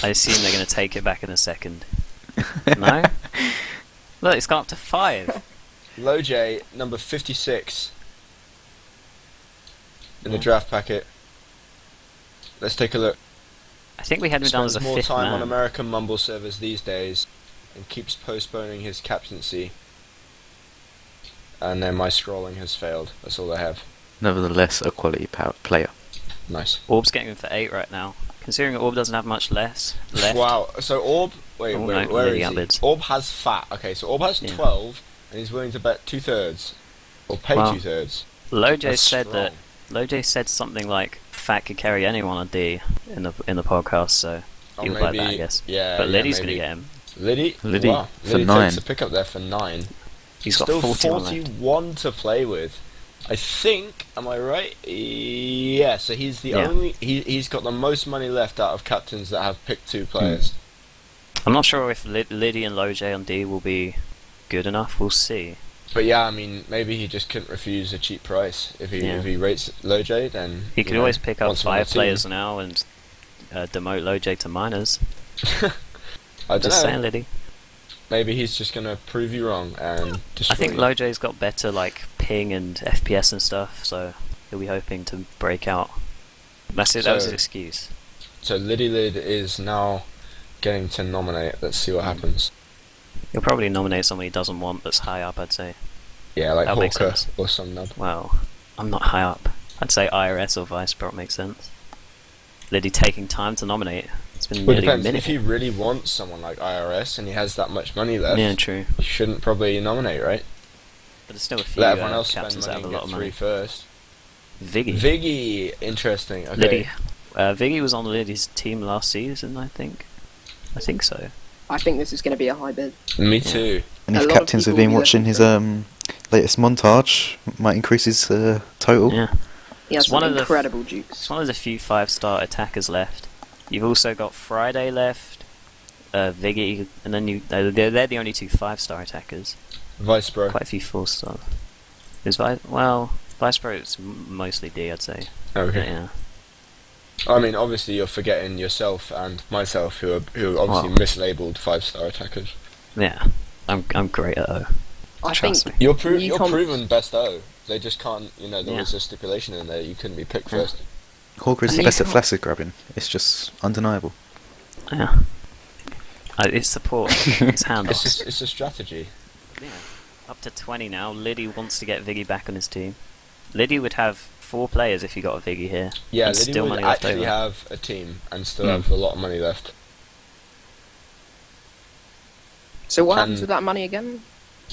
I assume they're going to take it back in a second. No? Look, it's gone up to 5. Loj, number 56 in the Yeah. draft packet. Let's take a look. I think we had him down as Spends a more 5th time on man. American Mumble servers these days and keeps postponing his captaincy. And then my scrolling has failed. That's all I have. Nevertheless, a quality player. Nice. Orb's getting him for 8 right now. Considering Orb doesn't have much left. Wow. So Orb, wait, Oh, wait, no, where Lily is he? outbids. Orb has fat. Okay, so Orb has Yeah. 12, and he's willing to bet 2/3, or pay Well, 2/3. Loj That's said that Loj said something like Fat could carry anyone on D in the podcast, so Or he would like that, I guess. Yeah. but yeah, Liddy's maybe. gonna get him. Liddy. Wow. for Liddy 9. takes a pick up there for 9. He's got Still 41 left. 41 to play with. I think, am I right? Yeah, so he's the Yeah. only... He's got the most money left out of captains that have picked 2 players. I'm not sure if Liddy and Loj on D will be good enough. We'll see. But yeah, I mean, maybe he just couldn't refuse a cheap price. If he rates Loj, then... He could always pick up wants him on 5 the team. players now and demote Loj to minors. I don't Just know. saying, Liddy. Maybe he's just gonna prove you wrong and destroy I think you. Loj's got better like ping and FPS and stuff, so he'll be hoping to break out. That's it. That was his So- excuse. So Liddy Lid is now getting to nominate. Let's see what happens. He'll probably nominate someone he doesn't want that's high up, I'd say. Yeah, like That makes Hawker sense. or some nub. Well, I'm not high up. I'd say IRS or Vice Pro makes sense. Liddy taking time to nominate. It's been Well, it nearly a depends. minute. If he really wants someone like IRS and he has that much money left, Yeah, true. you shouldn't probably nominate, right? But there's still a few Let everyone else spend captains that money have and a lot get of 3 money. first. Viggy. Viggy, interesting. Okay. Liddy. Viggy was on Liddy's team last season, I think. I think so. I think this is going to be a high bid. Me too. And A if lot of captains have people been will be watching looking his latest montage, might increase his total. Yeah. He has It's one some of the incredible It's jukes. one of the few 5-star attackers left. You've also got Friday left, Viggy, and then they're the only 2 5-star attackers. Vice Bro. Quite a few 4-star. Vice Pro is mostly D, I'd say. Okay. Yeah. I mean, obviously you're forgetting yourself and myself, who are obviously Well. mislabeled 5-star attackers. Yeah, I'm great at O. I Trust think me. You're Newcomb- proven best O. They just can't. You know, there Yeah. was a stipulation in there. You couldn't be picked Yeah. first. Hawker is the And best you at can't- flaccid grabbing. It's just undeniable. Yeah. It's support. It's hand It's off. just, it's a strategy. Yeah. Up to 20 now. Liddy wants to get Viggy back on his team. Liddy would have 4 players if he got a Viggy here. Yeah, and Liddy still would money left actually over. have a team and still Hmm. have a lot of money left. So what happens And- with that money again?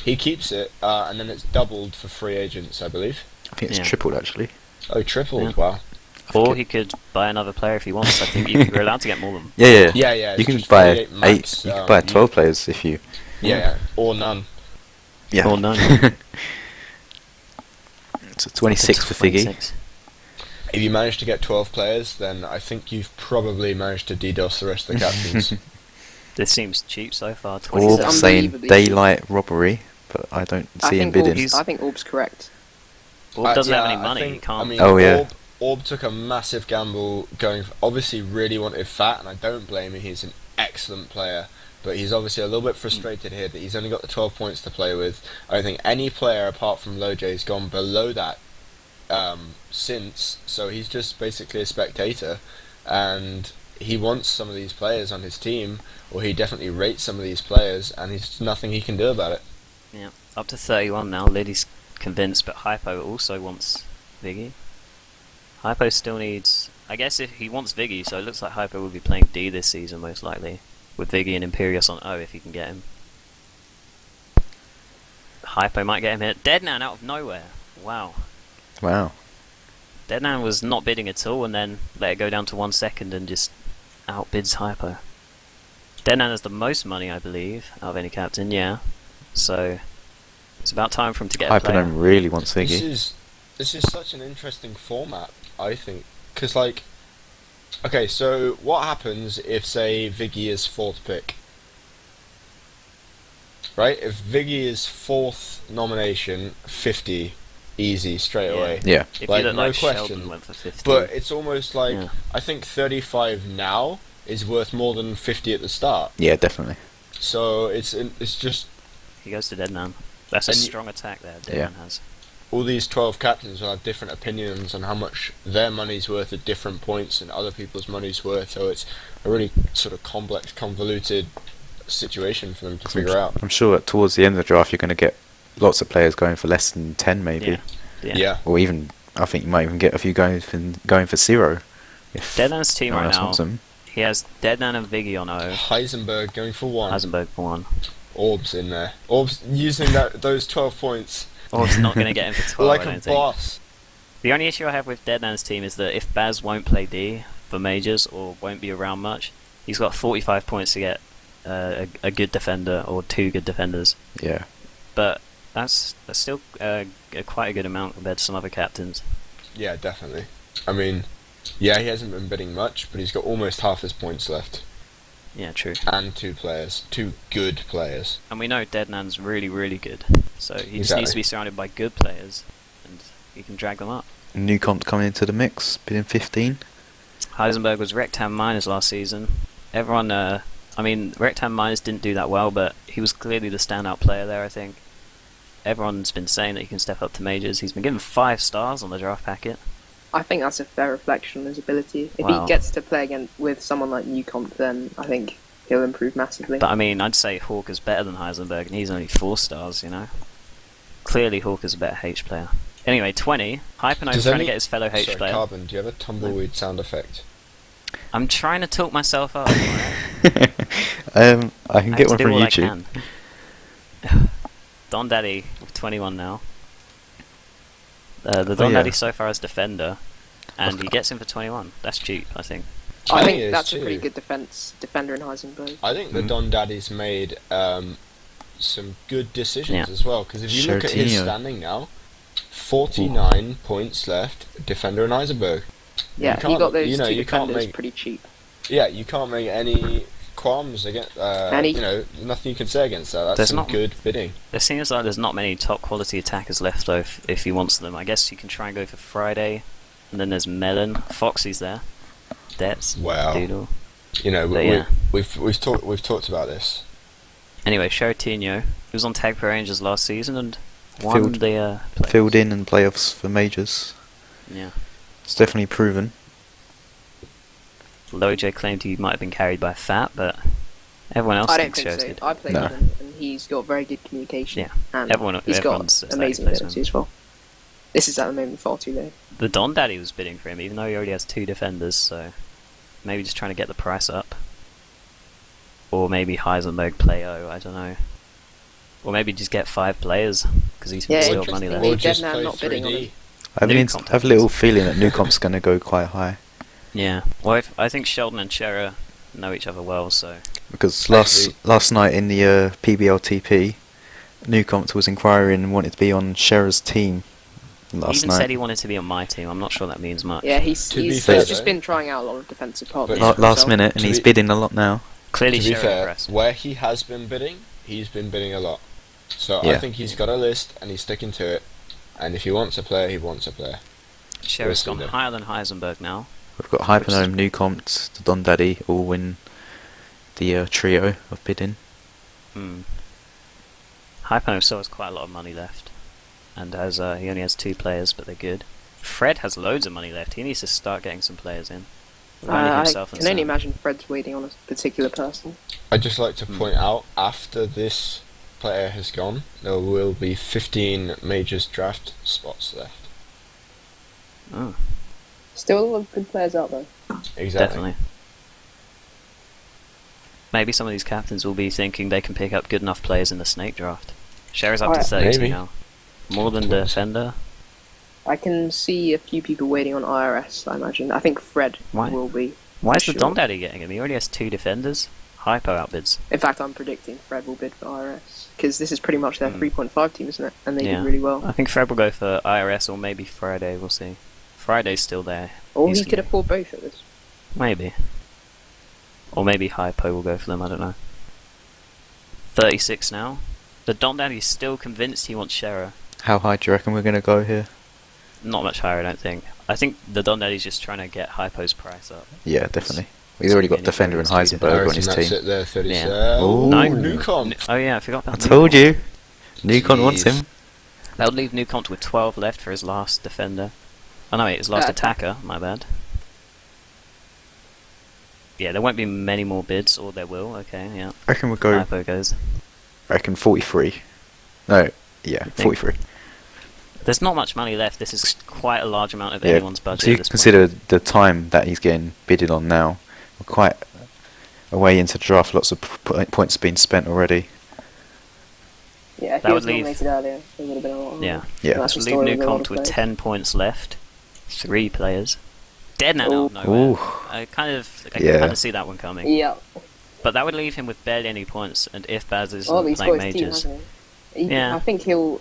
He keeps it, and then it's doubled for free agents, I believe. I think it's Yeah. tripled actually. Oh, tripled! Yeah. Wow. Or he could buy another player if he wants. I think you're allowed to get more than. Yeah. Yeah, You it's can just buy 48 eight. max, You can buy 12 players if you. Yeah, or none. Yeah. Or none. It's a 26 for Figgy. 26. If you manage to get 12 players, then I think you've probably managed to DDoS the rest of the captains. This seems cheap so far. 26. Orb It's saying unbelievably daylight robbery, but I don't see him bidding. I think Orb's correct. Orb doesn't have yeah, any money. I think, He can't. I mean, Oh, yeah. Orb took a massive gamble going. Obviously, really wanted Fat, and I don't blame him. He's an excellent player, but he's obviously a little bit frustrated here that he's only got the 12 points to play with. I don't think any player apart from LoJ's gone below that since. So he's just basically a spectator, and he wants some of these players on his team, or he definitely rates some of these players, and there's nothing he can do about it. Yeah. Up to 31 now. Liddy's convinced, but Hypo also wants Viggy. Hypo still needs. I guess if he wants Viggy, so it looks like Hypo will be playing D this season most likely, with Viggy and Imperius on O if he can get him. Hypo might get him here. Deadnan out of nowhere. Wow. Wow. Deadnan was not bidding at all, and then let it go down to 1 second and just outbids Hypo. Deadnan has the most money, I believe, out of any captain. Yeah. So it's about time for him to get a player. Hyperdome really wants This Figgy. is such an interesting format, I think, because like, okay, so what happens if, say, Viggy is 4th pick? Right, if Viggy is 4th nomination, 50, easy straight Yeah. away. Yeah. If Like, you look no like question. Sheldon went for 50. But it's almost like Yeah. I think 35 now is worth more than 50 at the start. Yeah, definitely. So it's just He goes to Deadnan. That's a And y- strong attack there Deadnan Yeah. has. all these 12 captains will have different opinions on how much their money's worth at different points and other people's money's worth, so it's a really sort of complex, convoluted situation for them to figure out. I'm sure that towards the end of the draft you're going to get lots of players going for less than 10 maybe. Yeah. Yeah. Or even, I think you might even get a few going for 0. If Deadnan's team no one right else now, wants them. he has Deadnan and Viggy on O. Heisenberg going for 1. Heisenberg for 1. Orbs in there. Orbs using those 12 points Orb's not going to get him for 12, like I a don't think. boss. The only issue I have with Deadman's team is that if Baz won't play D for majors or won't be around much, he's got 45 points to get a good defender or 2 good defenders. Yeah. But that's still quite a good amount compared to some other captains. Yeah, definitely. I mean, yeah, he hasn't been bidding much, but he's got almost half his points left. Yeah, true. And 2 players. 2 good players. And we know Deadman's really, really good. So he just Exactly. needs to be surrounded by good players, and he can drag them up. New comp coming into the mix, bidding 15. Heisenberg was Rectam Miners last season. Everyone, I mean, Rectam Miners didn't do that well, but he was clearly the standout player there, I think. Everyone's been saying that he can step up to majors. He's been given 5 stars on the draft packet. I think that's a fair reflection on his ability. If Wow. he gets to play again with someone like Newcomp, then I think he'll improve massively. But I mean, I'd say Hawker's better than Heisenberg, and he's only 4 stars, you know? Clearly Hawker's a better H player. Anyway, 20. Hypeno's trying to get his fellow H Sorry, player. Carbon, do you have a tumbleweed sound effect? I'm trying to talk myself up. I can get one from I YouTube. can. Don Daddy with 21 now. The Don yeah. Daddy so far is defender, and he gets him for 21. That's cheap, I think. I I think it think is that's a too. pretty good defender in Heisenberg. I think the Don Daddy's made some good decisions Yeah. as well, because if you look at his Shirtinho. standing now, 49 points left, defender in Eisenberg. Yeah, You he got can't- those you know, 2 you can't defenders make- pretty cheap. Yeah, you can't make any qualms against, And he- you know, nothing you can say against that. That's There's some not- good bidding. It seems like there's not many top quality attackers left though, if he wants them. I guess you can try and go for Friday, and then there's Melon. Foxy's there. debts. Wow. Doodle. You know, But yeah. we've talked about this. Anyway, Shoutinho, he was on Tag for Rangers last season and won Filled- the playoffs. Filled in playoffs for majors. Yeah. It's definitely proven. Lojo claimed he might have been carried by Fat, but everyone else I don't thinks think Show's so. good. I played No. with him, and he's got very good communication. Yeah. And Everyone- he's got everyone's says that he amazing plays ability with as well. This is at the moment far too low. The Don Daddy was bidding for him, even though he already has 2 defenders, so maybe just trying to get the price up. Or maybe Heisenberg play O, I don't know. Or maybe just get 5 players, because he's Yeah, still got money interestingly, left. Or just Deadman play not bidding on 3D. him. I Newcomb have a little feeling that Newcomp's going to go quite high. Yeah, well, I think Sheldon and Scherer know each other well, so... Because Actually- last night in the PBLTP, Newcomb was inquiring and wanted to be on Scherer's team He last even night. said he wanted to be on my team. I'm not sure that means much. Yeah, he's To be he's fair, just though- been trying out a lot of defensive partners. But- for Last himself. minute, and To he's be- bidding a lot now. Clearly, To be Scherer fair, impressed. where he has been bidding, he's been bidding a lot. So I Yeah. think he's got a list and he's sticking to it. And if he wants a player, he wants a player. Scherer's we'll gone see, though. higher than Heisenberg now. We've got Hypernome, Newcomb, the Don Daddy all in the trio of bidding. Hmm. Hypno still has quite a lot of money left. And has he only has 2 players, but they're good. Fred has loads of money left. He needs to start getting some players in. Only I himself and can only Sam. imagine Fred's waiting on a particular person. I'd just like to point out, after this player has gone, there will be 15 majors draft spots left. Oh, Still a lot of good players out there. Exactly. definitely. Maybe some of these captains will be thinking they can pick up good enough players in the snake draft. Scherer's up to 32 Maybe. now. More than Defender. I can see a few people waiting on IRS, I imagine. I think Fred Why? will be. Why is the Sure. Don Daddy getting him? He already has 2 defenders. Hypo outbids. In fact, I'm predicting Fred will bid for IRS. Because this is pretty much their 3.5 team, isn't it? And they Yeah. did really well. I think Fred will go for IRS or maybe Friday, we'll see. Friday's still there. Or He's he could gonna- afford both at this. Maybe. Or maybe Hypo will go for them, I don't know. 36 now. The Don Daddy's still convinced he wants Scherer. How high do you reckon we're going to go here? Not much higher, I don't think. I think the Don Daddy's just trying to get Hypo's price up. Yeah, definitely. He's already got Many Defender and players to do Heisenberg I on reckon his that's team. it there, 37. Yeah. Ooh. No, No. Newcomb. Oh yeah, I forgot I about told Newcomb. you. Newcomb wants Jeez. him. That would leave Newcomb with 12 left for his last defender. Oh no, wait, his last Attacker. attacker, my bad. Yeah, there won't be many more bids, or there will, okay, yeah. I reckon we'll go. Hypo goes. I reckon 43. No, yeah, think? 43. There's not much money left, this is quite a large amount of Yeah, anyone's budget so you at this consider the time that he's getting bidded on now. We're quite a way into the draft. Lots of points have been spent already. Yeah, if That he would was leave- nominated earlier, it would have been a lot. point. Yeah. Yeah. That's That would the leave story of a lot Newcomb of with players. 10 points left. 3 players. Dead now out Ooh. of nowhere. Ooh. I kind Yeah. of see that one coming. Yeah. But that would leave him with barely any points, and if Baz is Well, he's playing got his team, majors, hasn't he? Yeah. I think he'll.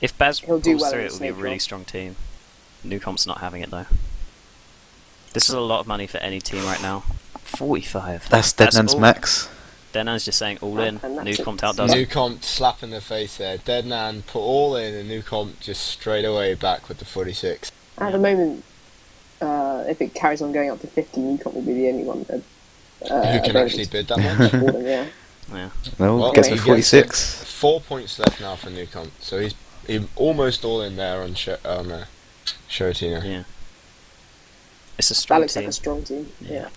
if Baz he'll do pulls well through, in it the will be a snake really draft. strong team. Newcomb's not having it though. This is a lot of money for any team right now. 45. That's Deadman's all. max. Deadman's just saying all in. And that's Newcomb it. outdoes him. Newcomb slap in the face there. Deadman put all in, and Newcomb just straight away back with the 46. At the moment, if it carries on going up to 50, Newcomb will be the only one that. Who can available actually to bid that much? afford him, yeah. Yeah. No, Well, gets he me gets 46. 4 points left now for Newcomb, so he's almost all in there on Sheratina. Yeah. It's a That strong looks team. like a strong team. Yeah.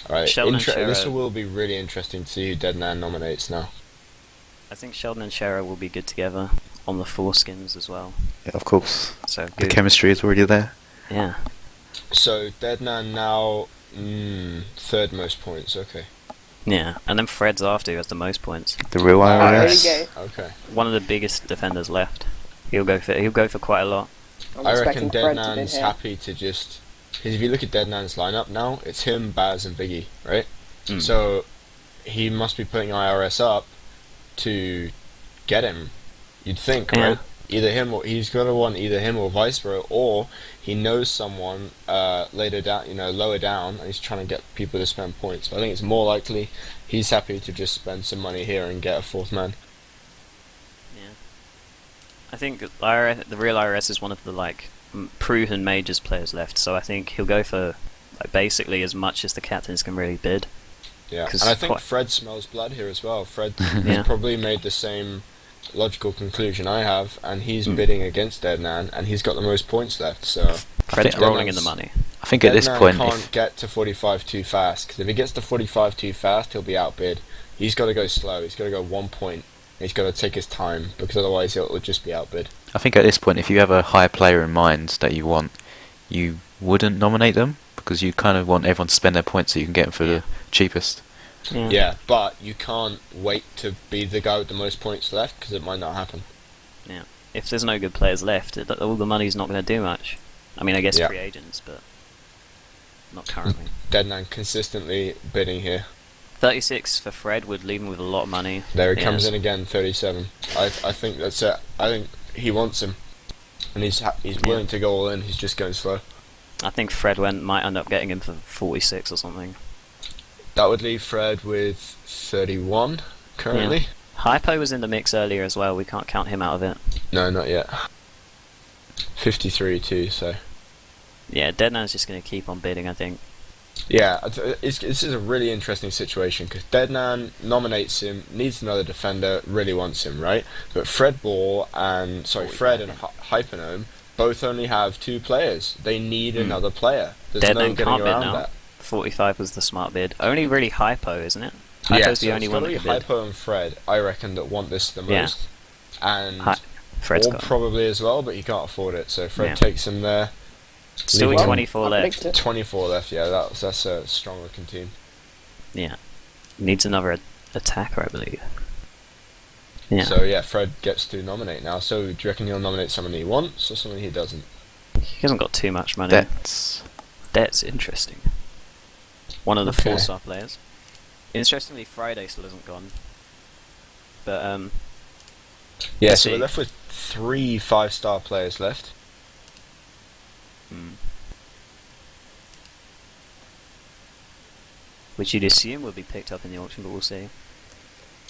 Alright, Sheldon and this Scherer. will be really interesting to see who Deadman nominates now. I think Sheldon and Scherer will be good together on the foreskins as well. Yeah, of course. So The good. chemistry is already there. Yeah. So Deadman now 3rd most points. Okay. Yeah. And then Fred's after who has the most points. The real There IRS. you go. Okay. One of the biggest defenders left. He'll go for quite a lot. I'm I expecting reckon Fred to bid Deadman's here. happy to just. Because if you look at Deadman's lineup now, it's him, Baz, and Biggie, right? Mm. So he must be putting IRS up to get him. You'd think, Yeah. right? Either him or he's got to want either him or Vicebro, or he knows someone later down, lower down, and he's trying to get people to spend points. I think it's more likely he's happy to just spend some money here and get a 4th man. Yeah. I think the real IRS is one of the proven majors players left, so I think he'll go for Like basically as much as the captains can really bid. Yeah, 'Cause and I think quite- Fred smells blood here as well. Fred Yeah. has probably made the same logical conclusion I have, and he's Mm. bidding against Deadman, and he's got the most points left. So Fred's think rolling in the Deadman's- money. I think at this Deadman point, can't if, get to 45 too fast, because if he gets to 45 too fast, he'll be outbid. He's got to go slow. He's got to go 1 point. He's got to take his time, because otherwise he'll just be outbid. I think at this point, if you have a high player in mind that you want, you wouldn't nominate them because you kind of want everyone to spend their points so you can get them for the cheapest. Yeah, but you can't wait to be the guy with the most points left, because it might not happen. If there's no good players left, all the money's not going to do much. I mean, I guess Yeah. free agents, but not currently. Deadman consistently bidding here. 36 for Fred would leave him with a lot of money. There he Yes. comes in again, 37. I think that's it. I think he wants him, and he's willing to go all in. He's just going slow. I think Fred might end up getting him for 46 or something. That would leave Fred with 31 currently. Hypo was in the mix earlier as well. We can't count him out of it. No, not yet. 53 too. So Yeah, Deadman's just going to keep on bidding, I think. yeah, this is a really interesting situation because Deadman nominates him, needs another defender, really wants him, right? But Fred and Hypernome both only have 2 players. They need another player. There's no Deadman getting can't bid around now. that. 45 was the smart bid. Only really Hypo, isn't it? Yeah, Hypo's so the only it's one gotta that be can bid. Hypo and Fred, I reckon, that want this the Yeah. most. And Fred's Orb got him. probably as well, but he can't afford it. So Fred Yeah. takes him there. Still leave with him. 24 I left. picked it. 24 left, yeah, that's a strong looking team. Yeah. Needs another attacker, I believe. Yeah. So yeah, Fred gets to nominate now. So do you reckon he'll nominate someone he wants or someone he doesn't? He hasn't got too much money. That's Interesting. One of the Okay. 4-star players. Interestingly, Friday still hasn't gone. But, Yeah, Let's so see. we're left with 3 5-star players left. which you'd assume would be picked up in the auction, but we'll see.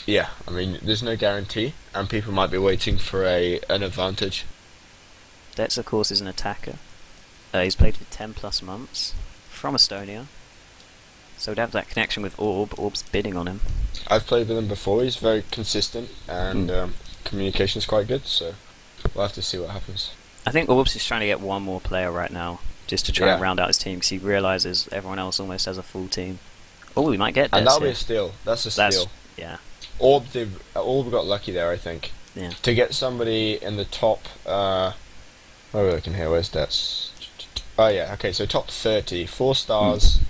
Yeah, I mean, there's no guarantee, and people might be waiting for an advantage. Detz, of course, is an attacker. He's played for 10 plus months. From Estonia. So we'd have that connection with Orb. Orb's bidding on him. I've played with him before. He's very consistent, and communication's quite good. So we'll have to see what happens. I think Orb's just trying to get one more player right now, just to try and Yeah. round out his team, because he realises everyone else almost has a full team. Oh, we might get Detz And that'll be here. a steal. That's a That's- steal. Yeah. Orb got lucky there, I think. Yeah. To get somebody in the top. Where are we looking here? Where's that? Oh yeah. Okay. So top 30, 4 stars.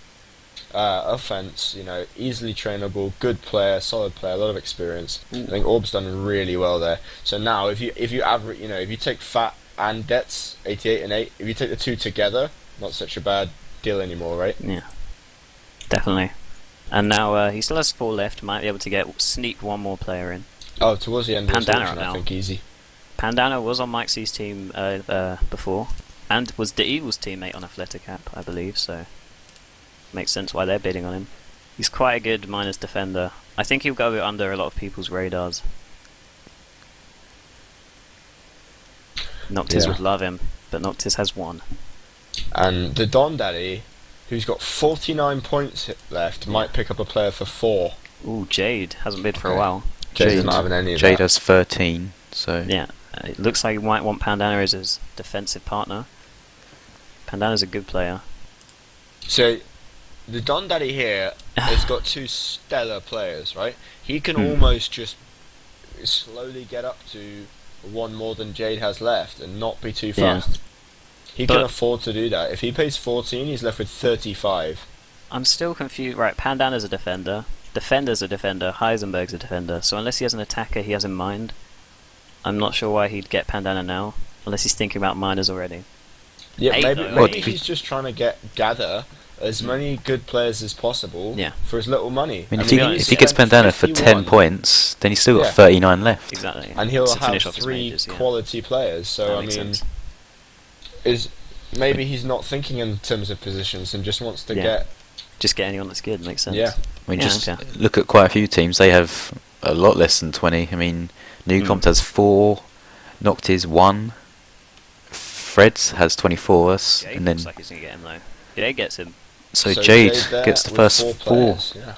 Offense, easily trainable, good player, solid player, a lot of experience. I think Orb's done really well there. So now, if you average, if you take Fat and Detz, 88 and 8, if you take the 2 together, not such a bad deal anymore, right? Yeah. Definitely. And now he still has 4 left, might be able to sneak one more player in. Oh, towards the end of this Pandana auction, now. I think easy. Pandana was on MikeC's team before, and was the Evil's teammate on Athleticap, I believe, so makes sense why they're bidding on him. He's quite a good minus defender. I think he'll go under a lot of people's radars. Noctis Yeah. would love him, but Noctis has 1. And the Don Daddy, who's got 49 points left, might pick up a player for 4. Ooh, Jade hasn't bid for a Okay. while. Jade's not having any of Jade that. has 13, so Yeah, it looks like he might want Pandana as his defensive partner. Pandana's a good player. So, the Don Daddy here has got 2 stellar players, right? He can Hmm. almost just slowly get up to 1 more than Jade has left and not be too Yeah. fast. He can But- afford to do that. If he pays 14, he's left with 35. I'm still confused. Right, Pandana's a defender. Defender's a defender. Heisenberg's a defender. So unless he has an attacker he has in mind, I'm not sure why he'd get Pandana now. Unless he's thinking about minors already. Yeah, 8 maybe, though, maybe eight. he's just trying to gather as many good players as possible Yeah. for as little money. I mean, to be honest, if he gets spent Pandana for 10 51, points, then he's still got Yeah. 39 left. Exactly. and he'll To finish have off his 3 majors, yeah. quality players. So That I makes mean, sense. maybe he's not thinking in terms of positions and just wants to Yeah. get. Just get anyone that's good makes sense. Yeah. I mean, Yeah, just okay. look at quite a few teams. They have a lot less than 20. I mean, Newcompt has 4, Noctis 1, Fred's has 24, Jade and then looks like he's gonna get him though. Jade gets him. So Jade there gets the with first 4. players, yeah.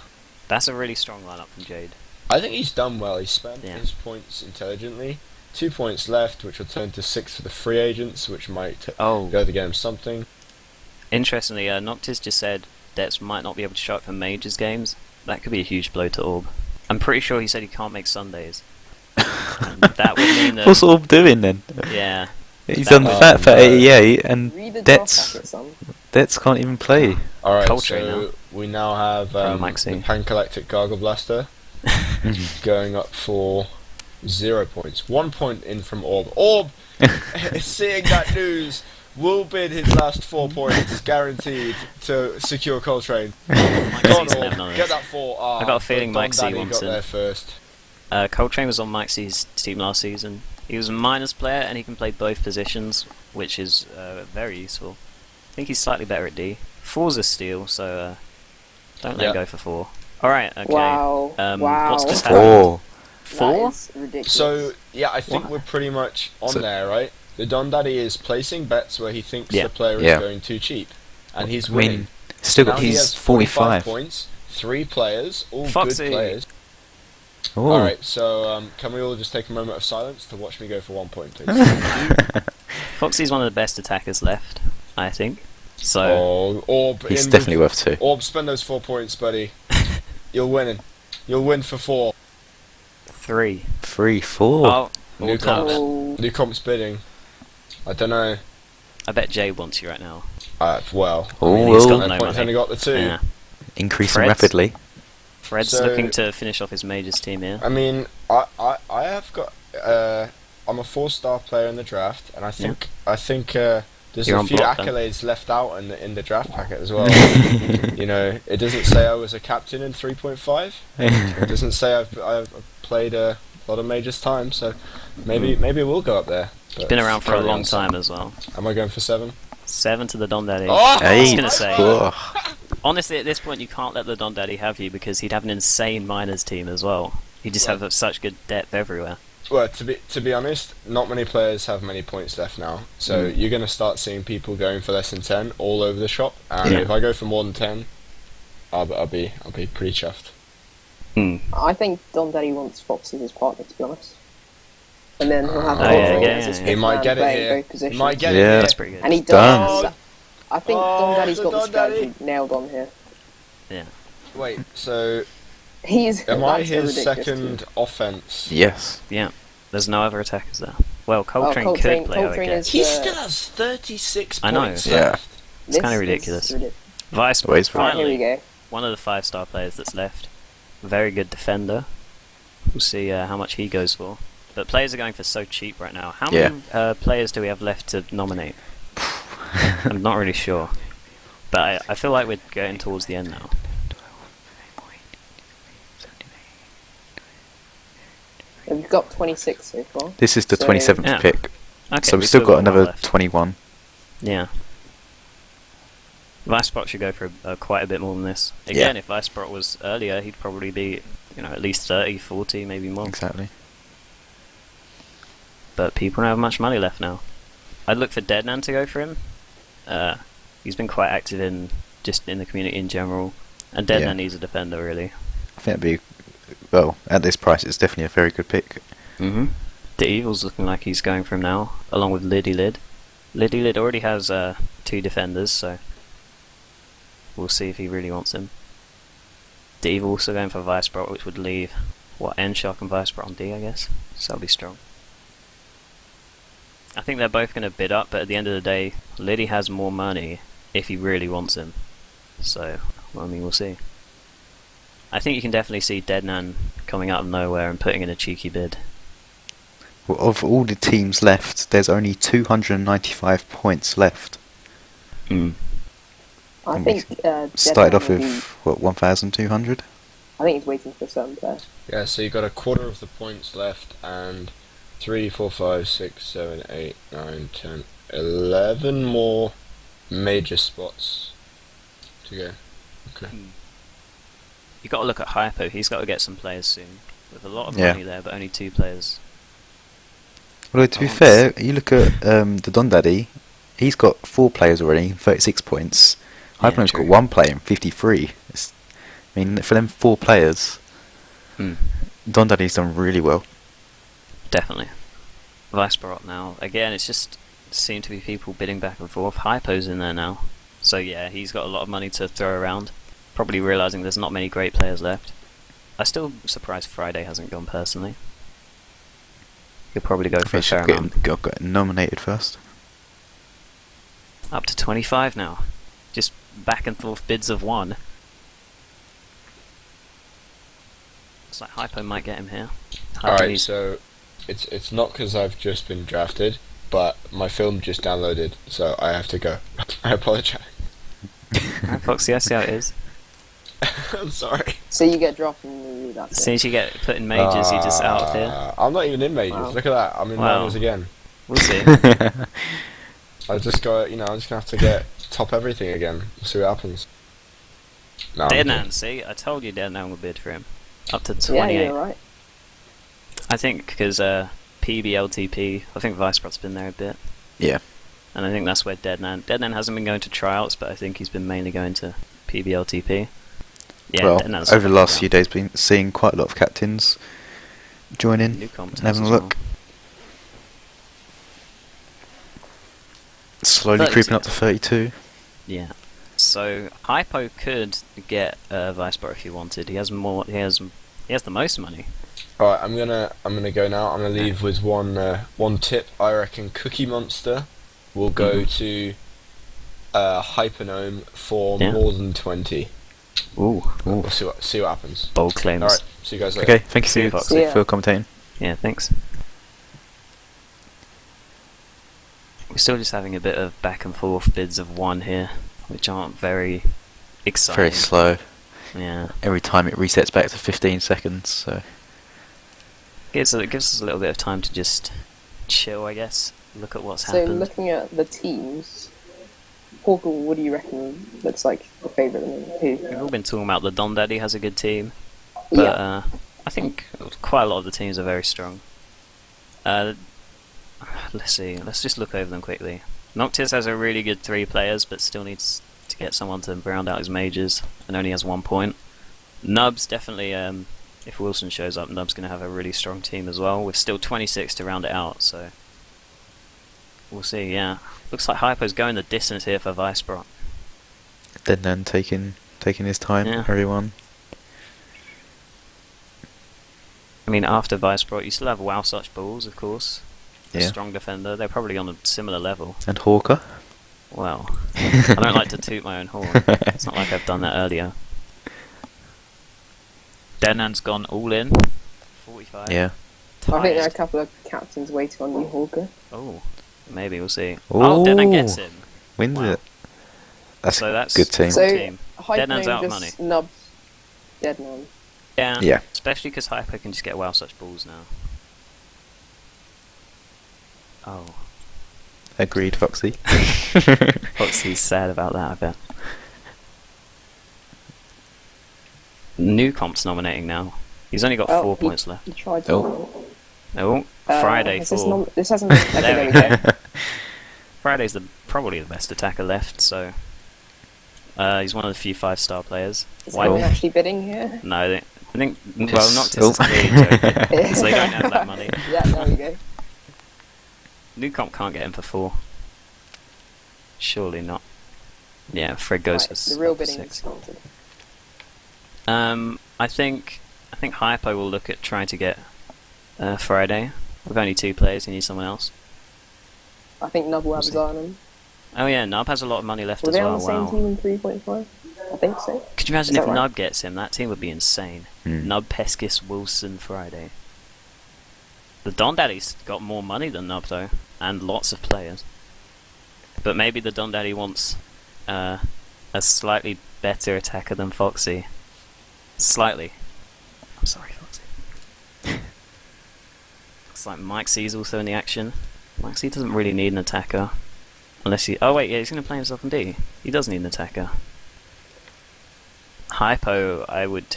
That's a really strong lineup from Jade. I think he's done well. He spent Yeah. his points intelligently. 2 points left, which will turn to 6 for the free agents, which might Oh. go to get him something. Interestingly, Noctis just said Debs might not be able to show up for Majors games. That could be a huge blow to Orb. I'm pretty sure he said he can't make Sundays. And that would mean that... What's Orb doing then? Yeah. He's That done would- fat for no. 88 and Read the draft Debs packet, son. can't even play. Alright, Coltrane so now. we now have From the MikeC. Pangalactic Gargle Blaster going up for 0 points. 1 point in from Orb. Orb, seeing that news, will bid his last 4 points, guaranteed to secure Coltrane. Go on, MikeC's gonna have none Orb, of get this. that 4. Ah, I got a feeling Don MikeC Daddy wants got him. there first. Coltrane was on MikeC's team last season. He was a minors player and he can play both positions, which is very useful. I think he's slightly better at D. 4's a steal, so don't let him go for 4. Alright, okay. Wow. Wow. What's just happened? 4. 4? That is ridiculous. So, yeah, I think What? we're pretty much on So- there, right? The Don Daddy is placing bets where he thinks Yeah. the player is Yeah. going too cheap. And he's I winning. mean, still Now got he he's has 45 45. points, 3 players, all Foxy. good players. Oh. Alright, so can we all just take a moment of silence to watch me go for 1 point, please? Foxy's one of the best attackers left, I think. So, Oh, Orb, He's in definitely with- worth 2. Orb, spend those 4 points, buddy. You're winning. You'll win for 4. 3. 3, 4. Oh, New all comp. done. Oh, New comp's bidding. I don't know. I bet Jay wants you right now. Well, Oh, I mean, he's he's got got no no points, money. only got the 2. Yeah. Increasing Fred's- rapidly. Fred's So- looking to finish off his Majors team here. I mean, I have got. I'm a 4-star player in the draft, and I think there's You're a on few block, then. accolades left out in the draft packet as well. You know, it doesn't say I was a captain in 3.5. It doesn't say I've played a lot of majors time, so maybe we'll go up there. He's been around for a long time as well. Am I going for 7? 7 to the Don Daddy. Oh! I was Hey. gonna say, Oh. honestly, at this point, you can't let the Don Daddy have you because he'd have an insane minors team as well. He'd just Well- have such good depth everywhere. Well, to be honest, not many players have many points left now, so you're going to start seeing people going for less than 10 all over the shop. And Yeah. if I go for more than 10, I'll be pretty chuffed. I think Don Daddy wants Fox as his partner, to be honest. And then he'll have Oh, Coltrane yeah, as his yeah. He fifth might man get it playing here. both He positions. might get Yeah. it here. That's pretty good. And he Done. does. I think Oh, Don Daddy's the got the Don Daddy. strategy nailed on here. Wait, so He's. am I that's a his ridiculous second team. offense? Yes. Yeah, there's no other attackers there. Well, Coltrane, Coltrane- could play, Coltrane I guess. is- He still has 36 I know. points Yeah. left. It's This kinda is ridiculous. ridiculous. Vice, Always Right, here we finally, go. one of the 5-star players that's left. Very good defender. We'll see how much he goes for. But players are going for so cheap right now. How Yeah. many players do we have left to nominate? I'm not really sure. But I feel like we're getting towards the end now. We've got 26 so far. This is the So- 27th Yeah. pick. Okay, So we've still got a while another left. 21. Yeah. Vicebot should go for quite a bit more than this. Again, if Vicebot was earlier, he'd probably be, at least 30, 40, maybe more. Exactly. But people don't have much money left now. I'd look for Deadman to go for him. He's been quite active in the community in general, and Deadman needs a defender really. I think it'd be, well, at this price, it's definitely a very good pick. Mm-hmm. The Evil's looking like he's going for him now, along with Liddy Lid. Liddy Lid already has 2 defenders, so we'll see if he really wants him. The Evil also going for Vicebot, which would leave N-Shock and Vicebot on D, I guess. So that'll be strong. I think they're both going to bid up, but at the end of the day, Liddy has more money if he really wants him. So, we'll see. I think you can definitely see Deadman coming out of nowhere and putting in a cheeky bid. Well, of all the teams left, there's only 295 points left. Mm. I And think Started Deadman off will with, what, 1,200? I think he's waiting for a certain player. Yeah, so you got a quarter of the points left, and 3, 4, 5, 6, 7, 8, 9, 10, 11 more major spots to go. Okay. You got to look at Hypo. He's got to get some players soon. With a lot of Yeah. money there, but only 2 players. Although, to be fair, you look at the Don Daddy, he's got 4 players already, 36 points, Hypno's true. got one player in 53. I mean, for them 4 players, Don Daddy's done really well. Definitely. Vicebrot now. Again, it's just seem to be people bidding back and forth. Hypo's in there now. So yeah, he's got a lot of money to throw around. Probably realising there's not many great players left. I'm still surprised Friday hasn't gone personally. He'll probably go for a fair amount. Got nominated first. Up to 25 now. Just back and forth bids of 1. Looks like Hypo might get him here. Alright, so it's not because I've just been drafted, but my film just downloaded, so I have to go. I apologise. Alright, Foxy, I see how it is. I'm sorry. So you get dropped and that's As soon as you get put in majors, you're just out of here. I'm not even in majors. Wow. Look at that. I'm in Wow. minors again. We'll see. I just got, I'm just gonna have to get top everything again. See what happens. No, I'm Deadnan, kidding. see? I told you Deadnan would bid for him. Up to Yeah, 28. you're right. I think because ELTP, I think Vicebrot's been there a bit. Yeah. And I think that's where Deadnan hasn't been going to tryouts, but I think he's been mainly going to ELTP. Yeah, well, Deadnan's over the last down. few days, been seeing quite a lot of captains join in New comp and having a as look. Slowly 32. creeping up to 32. Yeah. So Hypo could get Vicebrot if he wanted. He has more. He has the most money. All right, I'm gonna go now. I'm gonna leave with one tip. I reckon Cookie Monster will go to Hypernome for Yeah. more than 20. Ooh. We'll see what happens. Bold claims. All right, see you guys later. Okay, thank See you, you Fox. See ya. for commentating. Yeah, thanks. We're still just having a bit of back and forth bids of 1 here, which aren't very exciting. Very slow. Yeah. Every time it resets back to 15 seconds, so... It gives us a little bit of time to just chill, I guess. Look at what's So happened. looking at the teams, Portal, what do you reckon looks like the favourite? Who? We've all been talking about the Don Daddy has a good team, but Yeah. I think quite a lot of the teams are very strong. Let's see. Let's just look over them quickly. Noctis has a really good 3 players, but still needs to get someone to round out his majors, and only has 1 point. Nub's definitely, if Wilson shows up, Nub's going to have a really strong team as well, with still 26 to round it out, so... We'll see, yeah. Looks like Hypo's going the distance here for Vicebrot. Then taking his time, Yeah. everyone. I mean, after Vicebrot, you still have Wow Such Balls, of course. A Yeah. strong defender. They're probably on a similar level. And Hawker. Well, I don't like to toot my own horn. It's not like I've done that earlier. Denan's gone all in. 45. Yeah. I think there are a Tired. couple of captains waiting on you, Hawker. Oh, maybe we'll see. Oh, Denan gets him. Wins Wow. it. That's So a that's good team. So team. Deadman's Hypno out of just nubs Deadman. Yeah. Yeah. Especially because Hyper can just get Wow Such Balls now. Oh. Agreed, Foxy. Foxy's sad about that, I bet. New comp's nominating now. He's only got 4 points left. He tried to. Oh. Oh, Friday is this 4. this hasn't been. Okay, There we there we go. Friday's probably the best attacker left, so he's one of the few 5-star players. Is Why- anyone actually bidding here? No, I think well, Yes. Noctis Oh. is clearly joking, because they don't have that money. Yeah, there we go. New comp can't get him for 4. Surely not. Yeah, Fred goes Right, for the real for bidding 6. is started. I think Hypo will look at trying to get Friday. With only 2 players, he needs someone else. I think Nub will have We'll his see. eye on him. Oh yeah, Nub has a lot of money left Were as they well. on the same Wow. team in 3.5? I think so. Could you imagine Is if that right? Nub gets him? That team would be insane. Nub, Peskis, Wilson, Friday. The Don Daddy's got more money than Nub though, and lots of players. But maybe the Don Daddy wants a slightly better attacker than Foxy. Slightly. I'm sorry, Foxy. Looks like MikeC's also in the action. MikeC doesn't really need an attacker. Unless he... Oh wait, yeah, he's going to play himself in D. He does need an attacker. Hypo, I would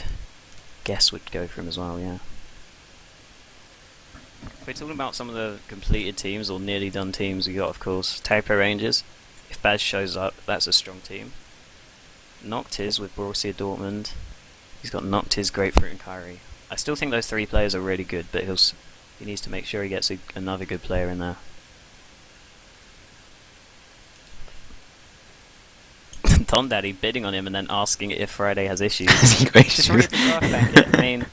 guess, would go for him as well, yeah. If we're talking about some of the completed teams, or nearly done teams, we got, of course, Taper Rangers. If Baz shows up, that's a strong team. Noctis with Borussia Dortmund. He's got Noctis, Grapefruit, and Kyrie. I still think those 3 players are really good, but he needs to make sure he gets another good player in there. Don Daddy bidding on him and then asking if Friday has issues. Just read the draft packet. I mean,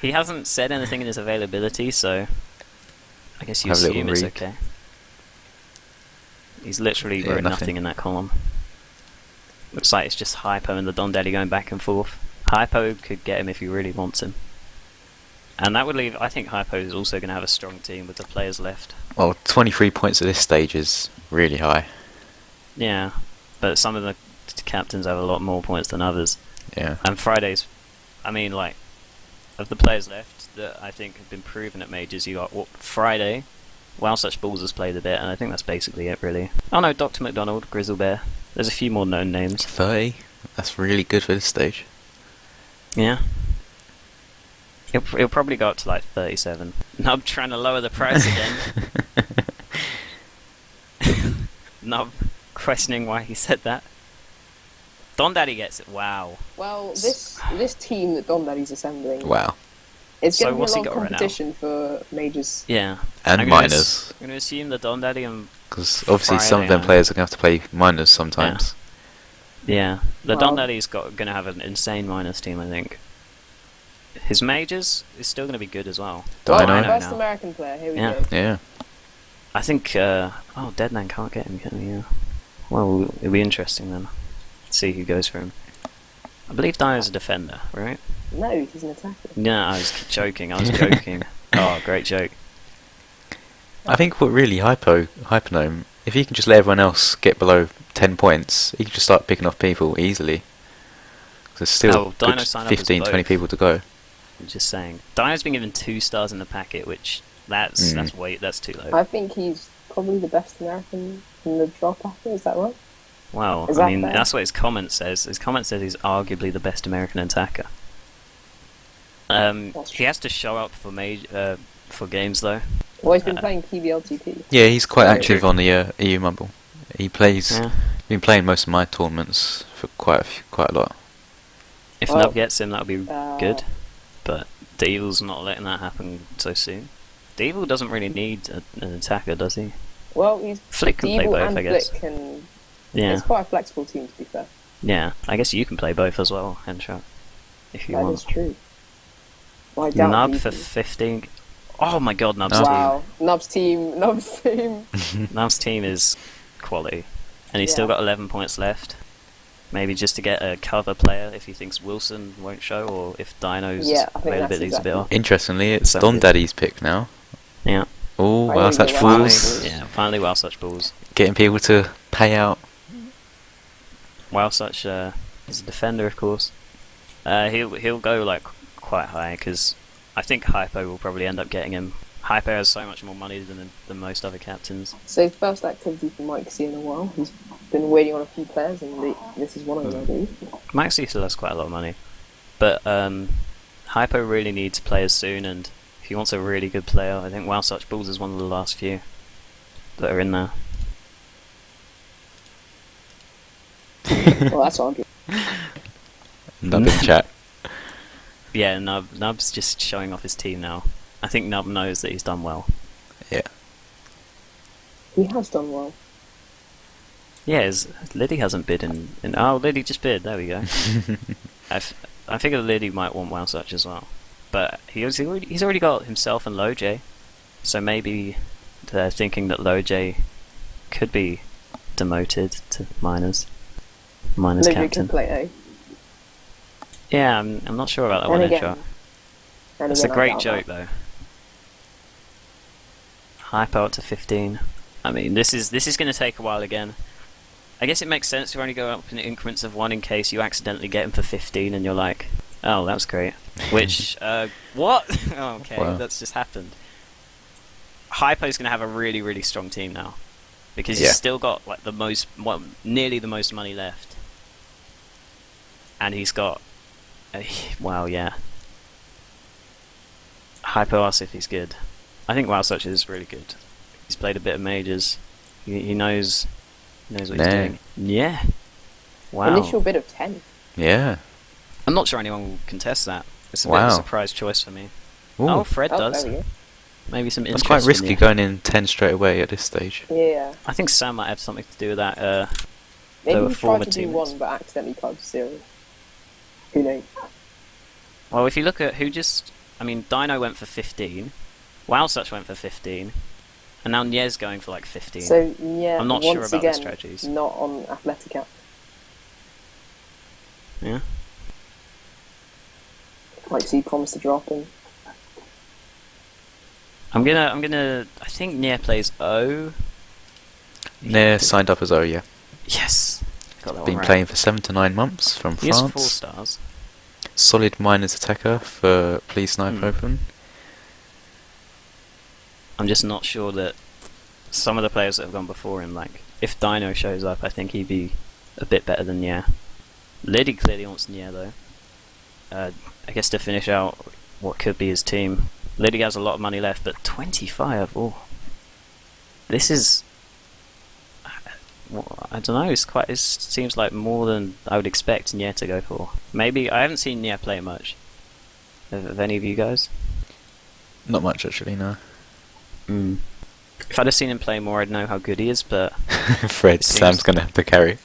he hasn't said anything in his availability, so I guess you Have a assume little it's read. okay. He's literally Yeah, wrote nothing. nothing in that column. Looks like it's just Hypo and the Don Daddy going back and forth. Hypo could get him if he really wants him. And that would leave, I think Hypo is also going to have a strong team with the players left. Well, 23 points at this stage is really high. Yeah, but some of the captains have a lot more points than others. Yeah. And Friday's, I mean, like, of the players left that I think have been proven at majors, you got Friday, Wow Such Balls has played a bit, and I think that's basically it, really. Oh no, Dr. McDonald, Grizzle Bear. There's a few more known names. 30? That's really good for this stage. Yeah. He'll probably go up to like 37. Nub trying to lower the price again. Nub questioning why he said that. Don Daddy gets it. Wow. Well, this team that Don Daddy's assembling, Wow. it's So going to be a what's he lot of got right now? competition for majors. Yeah. And I'm gonna minors. I'm going to assume the Don Daddy and... Because obviously some of them Friday, players are going to have to play minors sometimes. Yeah. The Don Well- Daddy's going to have an insane minus team, I think. His majors is still going to be good as well. Well, Dino. first now. American player, here we Yeah. go. Yeah. I think... oh, Deadman can't get him, can he? Yeah. Well, it'll be interesting then. See who goes for him. I believe Dino's a defender, right? No, he's an attacker. No, I was joking. Oh, great joke. I think what really Hypernome, if he can just let everyone else get below 10 points, he can just start picking off people easily. 'Cause there's still Oh, Dino good signed up as 15, 20 both. people to go. I'm just saying. Dino's been given 2 stars in the packet, which that's too low. I think he's probably the best American in the drop packet, is that right? Wow, Is I that mean fair? that's what his comment says. His comment says he's arguably the best American attacker. He has to show up for games though. Well, he's been playing PBLTP. Yeah, he's quite Yeah. active on the EU Mumble. He plays. Yeah. Been playing most of my tournaments for quite a lot. If Well, Nub gets him, that'll be uh, good. But Devil's not letting that happen so soon. Devil doesn't really need an attacker, does he? Well, he's Flick can play Devil both, and I guess. Flick can... Yeah, It's quite a flexible team, to be fair. yeah. I guess you can play both as well, Henshaw, if you That want. is true. Well, I doubt Nub he for can. 15. Oh my God, Nub's Wow, Nub's team. team. Nub's team is quality, and he's still Yeah. got 11 points left. Maybe just to get a cover player if he thinks Wilson won't show, or if Dino's Yeah, I think that's availability is a bit exactly off. Interestingly, it's Sounds Don good. Daddy's pick now. Yeah. Oh, I well, know such you're Finally, fools. yeah, finally, while such balls. Getting people to pay out. While such is a defender, of course. He'll go like quite high because I think Hypo will probably end up getting him. Hypo has so much more money than most other captains. So first activity for MikeC in a while. He's been waiting on a few players, and this is one of them, I believe. MikeC still has quite a lot of money, but Hypo really needs players soon, and if he wants a really good player, I think Wow Such Balls is one of the last few that are in there. Well, that's arguable. Nub in chat. Yeah, Nub's just showing off his team now. I think Nub knows that he's done well. Yeah. He has done well. Yeah, Liddy hasn't bid in. Oh, Liddy just bid. There we go. I figure Liddy might want Wow Such as well, but he's already got himself and Loj, so maybe they're thinking that Loj could be demoted to minors Ludwig can captain. play A. Yeah, I'm not sure about that And one. again, Intro. and It's a again, I great doubt joke that. though. Hypo up to 15. I mean, this is going to take a while again. I guess it makes sense to only go up in increments of 1 in case you accidentally get him for 15 and you're like, oh, that was great. Which, what? Oh, okay, Wow. that's just happened. Hypo's going to have a really, really strong team now. Because Yeah. he's still got like nearly the most money left. And he's got, wow, yeah. Hypo asks if he's good. I think Wow Such is really good. He's played a bit of majors. He knows what he's No. doing. Yeah. Wow. Initial bid of 10. Yeah. I'm not sure anyone will contest that. It's a bit of Wow. a surprise choice for me. Ooh. Oh, Fred Oh, does. there we go. Maybe some That's interest. quite in risky you. going in 10 straight away at this stage. Yeah. I think Sam might have something to do with that. Maybe were he former tried to do teammates. 1 but accidentally typed 0. Who knows? Well, if you look at who just... I mean, Dino went for 15. WowSuch went for 15. And now Niez going for like 15. So, yeah, I'm not once sure about their again, strategies. not on Athletic app. Yeah. MikeC promised to drop him. I'm gonna... I think Nier plays O. Nair signed up as O, yeah. Yes! Got that Been one right. playing for 7 to 9 months from He has 4 France. stars. Solid minors attacker for Please Snipe Open. I'm just not sure that some of the players that have gone before him, like, if Dino shows up, I think he'd be a bit better than Nier. Liddy clearly wants Nier, though. I guess to finish out what could be his team, Liddy has a lot of money left, but 25, oh. This is... I don't know, it seems like more than I would expect Nier to go for. Maybe, I haven't seen Nier play much. Have any of you guys? Not much actually, no. If I'd have seen him play more, I'd know how good he is, but... Fred, It seems- Sam's gonna have to carry.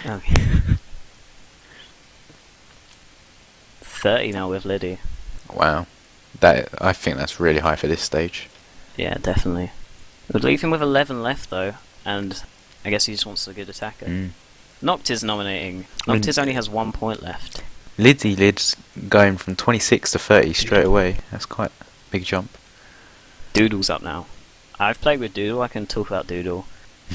Oh. 30 now with Liddy. Wow. I think that's really high for this stage. Yeah, definitely. It would leave him with 11 left, though, and I guess he just wants a good attacker. Noct is nominating. Noctis only has 1 point left. Lid's going from 26 to 30 straight away. That's quite a big jump. Doodle's up now. I've played with Doodle, I can talk about Doodle.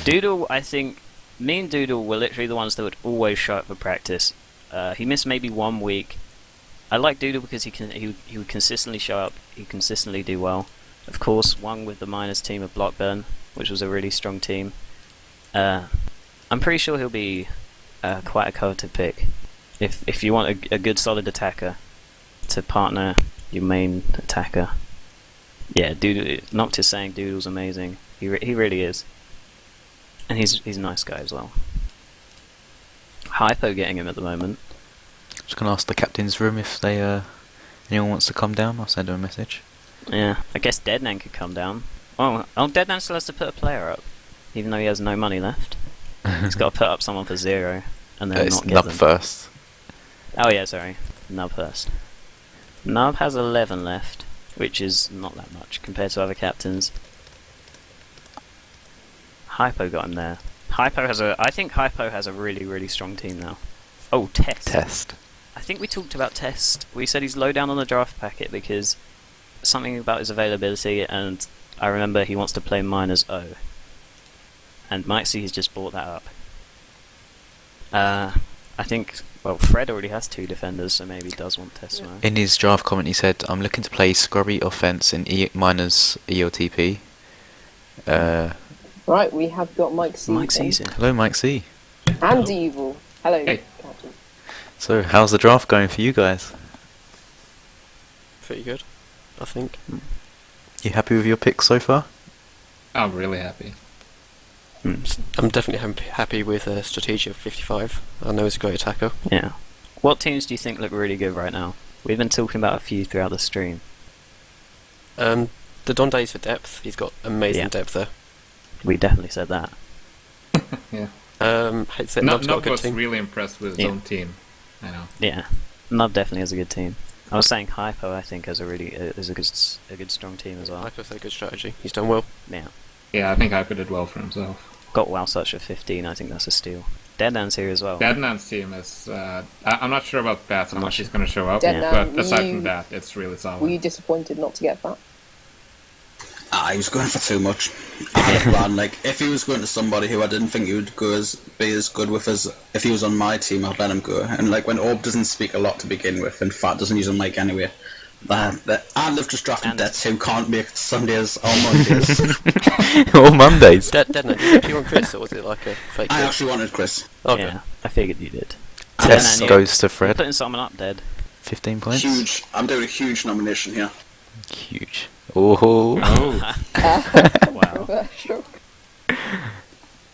Doodle, I think, me and Doodle were literally the ones that would always show up for practice. He missed maybe 1 week. I like Doodle because he would consistently show up, he'd consistently do well. Of course, won with the minors team of Blockburn, which was a really strong team. I'm pretty sure he'll be quite a coveted pick. If you want a good solid attacker to partner your main attacker. Yeah, Noctis saying Doodle's amazing. He really is. And he's a nice guy as well. Hypo getting him at the moment. Just gonna ask the captain's room if they anyone wants to come down. I'll send him a message. Yeah, I guess Deadnan could come down. Oh, Deadnan still has to put a player up, even though he has no money left. He's got to put up someone for 0, and then It's not get Nub them. first. Oh yeah, sorry, Nub first. Nub has 11 left, which is not that much compared to other captains. Hypo got him there. I think Hypo has a really strong team now. Oh, Test. I think we talked about Test. We said he's low down on the draft packet because something about his availability, and I remember he wants to play minors O. And MikeC has just brought that up. I think, well, Fred already has 2 defenders, so maybe he does want Test now. In his draft comment, he said, "I'm looking to play scrubby offense in minus ELTP." Right, we have got MikeC. MikeC's in. Hello, MikeC. And Evil. Hello, Hey. Captain. So, how's the draft going for you guys? Pretty good, I think. You happy with your picks so far? I'm really happy. I'm definitely happy with Strategia 55. I know he's a great attacker. Yeah. What teams do you think look really good right now? We've been talking about a few throughout the stream. The Donde's for depth. He's got amazing Yeah. depth there. We definitely said that. Yeah. I'd say Nub's got a Nub good was team. really impressed with his Yeah. own team. I know. Yeah. Nub definitely has a good team. I was saying Hypo, I think, has a good strong team as well. Hypo's a good strategy. He's done well. Yeah. Yeah, I think Hyper did well for himself. Got WowSuch at 15, I think that's a steal. Deadlan's here as well. Deadman's team is. I'm not sure about Bat, how much he's going to show up. Deadman, But aside you- from that, it's really solid. Were you disappointed not to get that? He was going for too much. I ran, like, if he was going to somebody who I didn't think he would be as good with as if he was on my team, I'd let him go. And like when Orb doesn't speak a lot to begin with, and Fat doesn't use a mic anyway, I love just drafting Debts who can't make Sundays or Mondays. Or Mondays. Deadman, did you want Chris, or was it like a fake? I actually wanted Chris. Okay. Yeah, I figured you did. Test Deadman, goes to you're Fred. putting someone up, Dead. 15 points. Huge. I'm doing a huge nomination here. Huge. Oh. Wow. Controversial.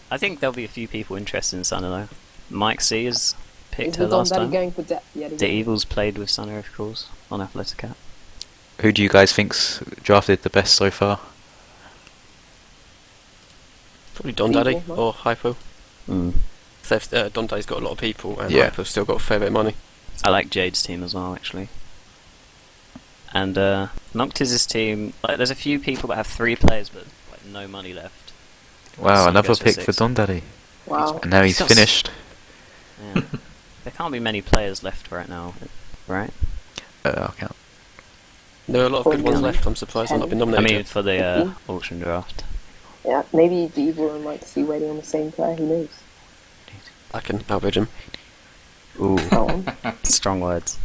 I think there'll be a few people interested in Sunday though. MikeC is picked Is her the Don last Daddy time. going for depth yet The again? Evils played with Sunner, of course, on Athletica. Who do you guys think's drafted the best so far? Probably Don Daddy People, or Hypo. Mm. So if, Don Daddy's got a lot of people, and Yeah. Hypo's still got a fair bit of money. I like Jade's team as well, actually. And Noctis' team, like, there's a few people that have 3 players but like no money left. Wow, Some another goes for pick for 6. Don Daddy. Wow. And now he's Just- finished. Yeah. There can't be many players left right now, right? I'll count. There are a lot of good ones Probably left. I'm surprised they've not been I nominated. mean, for the auction draft. Yeah, maybe Devil and MikeC waiting on the same player. Who knows? I can outbid him. Ooh, Go on. strong words.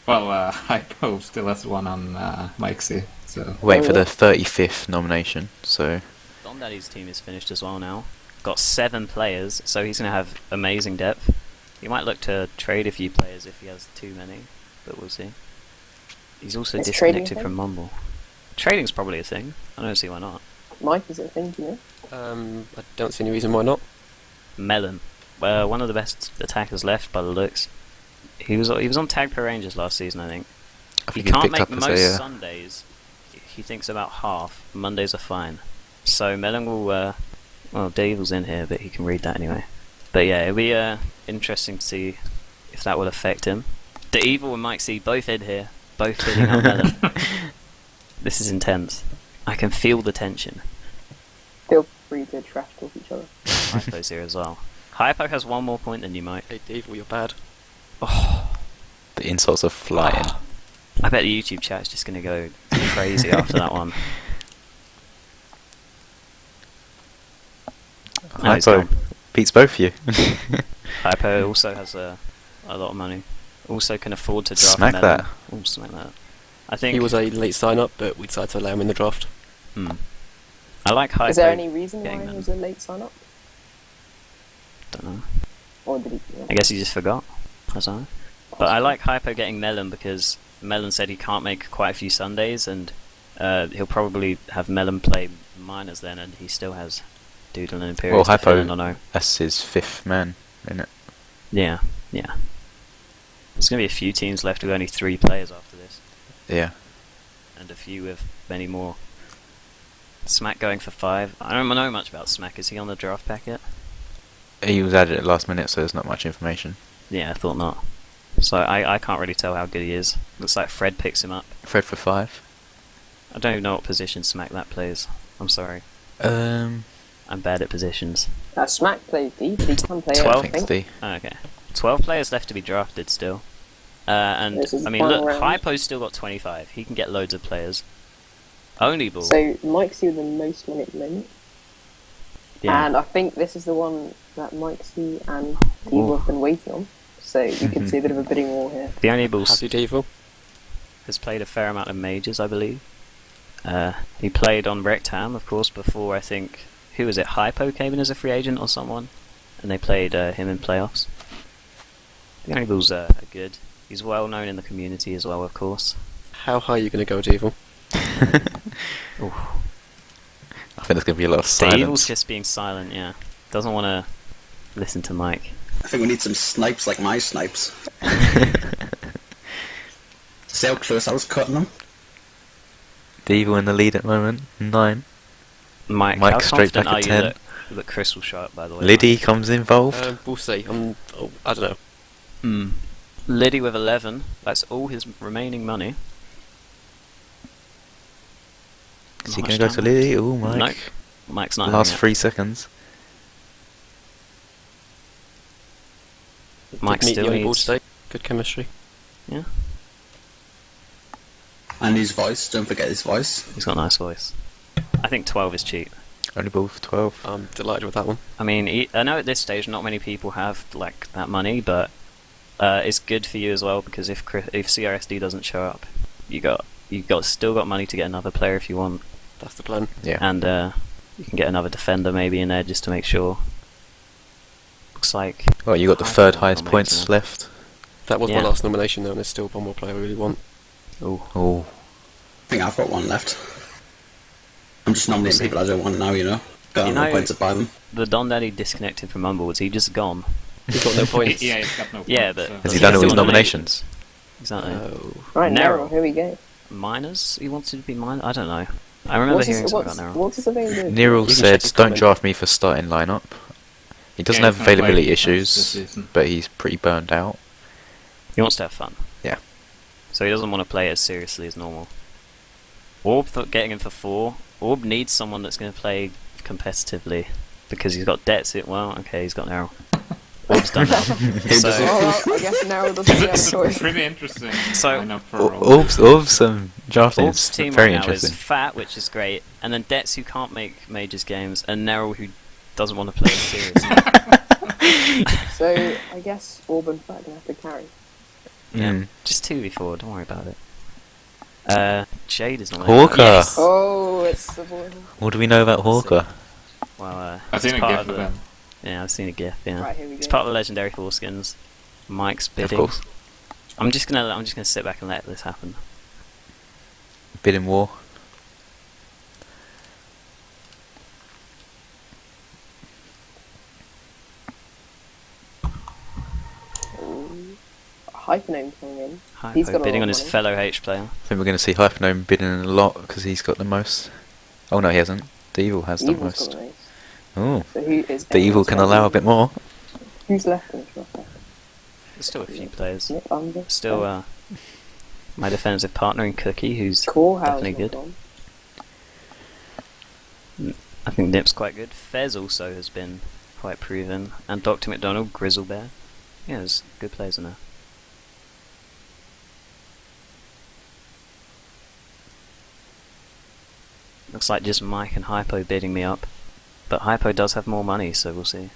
Well, Hypo still has one on MikeC, so... Waiting for yeah. the 35th nomination, so... Don Daddy's team is finished as well now. Got 7 players, so he's going to have amazing depth. He might look to trade a few players if he has too many, but we'll see. He's also Is trading a disconnected thing? from Mumble. Trading's probably a thing. I don't see why not. Mike, is it a thing, do you know? I don't see any reason why not. Melon, one of the best attackers left by the looks. He was on Tag Per Rangers last season, I think. I He think can't picked make up as most a... Sundays. He thinks about half. Mondays are fine. So Melon will. Well, Davil's in here, but he can read that anyway. But yeah, it'll be interesting to see if that will affect him. The Evil and MikeC both in here, both bidding on Melon. This is intense. I can feel the tension. Feel free to trash talk each other. Hypo's here as well. Hypo has 1 more point than you, Mike. Hey, Devil, you're bad. Oh, The insults are flying. I bet the YouTube chat is just going to go crazy after that one. No, he's Hypo gone. beats both of you. Hypo also has a lot of money. Also can afford to draft Smack Melon. that. Oh, smack that. I think He was a late sign-up, but we decided to allow him in the draft. I like Hypo. Is there any reason why getting he them. was a late sign-up? Don't know. Or did he... I guess he just forgot. I don't know. But I like Hypo getting Melon because Melon said he can't make quite a few Sundays, and he'll probably have Melon play minors then, and he still has Doodle and Imperius. Well, to fill Hypo, in, I know. that's his 5th man, isn't it? Yeah. There's going to be a few teams left with only 3 players after this, Yeah. and a few with many more. Smack going for 5. I don't know much about Smack. Is he on the draft packet? He was added at last minute, so there's not much information. Yeah, I thought not. So I can't really tell how good he is. Looks like Fred picks him up. Fred for 5. I don't even know what position Smack that plays. I'm sorry. Um, I'm bad at positions. Smack plays D, but he can play 12? I think it's D. Oh, okay. 12 players left to be drafted still. And, This is I the mean, final look, round. Hypo's still got 25. He can get loads of players. Only ball. So MikeC with the most money at the moment. Yeah. And I think this is the one that MikeC and Devil have been waiting on. So you can see a bit of a bidding war here. The only ball Happy Devil. has played a fair amount of majors, I believe. He played on Rectam, of course, before I think... Who was it? Hypo came in as a free agent or someone? And they played him in playoffs. The only balls are good. He's well known in the community as well, of course. How high are you going to go, Devil? Ooh. I think there's going to be a lot of Devil's silence. just being silent, yeah. Doesn't want to listen to Mike. I think we need some snipes like my snipes. See how close I was cutting them? Devil in the lead at the moment, 9. Mike, Mike how straight confident back are at you 10. that Chris will show up, by the way? Liddy comes involved. We'll see. I don't know. Mike? Liddy with 11. That's all his remaining money. Is he Not going to much go to time Liddy? Oh, Mike. Nope. Mike's not Last having 3 seconds. it. Mike Did meet still the only ball needs... today. Good chemistry. Yeah, And his voice, don't forget his voice. he's got a nice voice. I think 12 is cheap. Only ball for 12. I'm delighted with that one. I mean, I know at this stage not many people have like that money, but it's good for you as well because if CRSD doesn't show up, you still got money to get another player if you want, That's the plan. Yeah. and you can get another defender maybe in there just to make sure. Looks like Well, you got the Hypo 3rd highest nominated points him. left. That was Yeah. my last nomination, though, and there's still one more player I really want. Oh. I think I've got one left. I'm just nominating people I don't want now, you know? Got You no know- points to buy them. the Don Daddy disconnected from Mumble. Was he just gone? He's got no points. Yeah, he's got no points. Yeah, but so. Has he done all his Still nominations? Exactly. Oh. Right, Narrow. Nero, here we go. Minors? He wanted to be minor? I don't know. I remember hearing something about Nero. What's his availability? Nero You can said, check his "Don't comment. draft me for starting lineup." He doesn't Yeah, have he's gonna play availability defense issues, this season. but he's pretty burned out. He wants to have fun. Yeah. So he doesn't want to play as seriously as normal. Orb getting him for 4. Orb needs someone that's going to play competitively because he's got debts. Well, okay, he's got Nero. Orb's done now. So, Oh, well, I guess Nero doesn't have a choice. Pretty interesting. So, lineup for Orb. Orb's drafting Orb's is team very right now is interesting. Fat, which is great, and then Debts, who can't make Majors games, and Nero, who doesn't want to play seriously. So, I guess Orb and Fat are going to have to carry. Yeah, Mm. just 2v4, don't worry about it. Jade is not Hawker. Yes. Oh, it's the boy. What do we know about Hawker? Well, I've seen it's a part gif of of the- them. Yeah, I've seen a gif. Yeah, Right, here we go. it's part of the legendary foreskins. Mike's Of bidding. course. I'm just gonna sit back and let this happen. Bidding war. Hyphename coming in. He's Hypo got a bidding lot on of his money. fellow H player. I think we're going to see Hypernome bidding a lot because he's got the most. Oh no, he hasn't. The Evil has the Evil's most. got the most. Oh, So who is the Evil can allow a bit more. Who's left in the roster? There's still a few players. Nick Under. Still, my defensive partner in Cookie, who's Corehouse definitely good. I think Nip's quite good. Fez also has been quite proven, and Dr. McDonald, Grizzlebear. Yeah, there's good players in there. Looks like just Mike and Hypo bidding me up, but Hypo does have more money, so we'll see.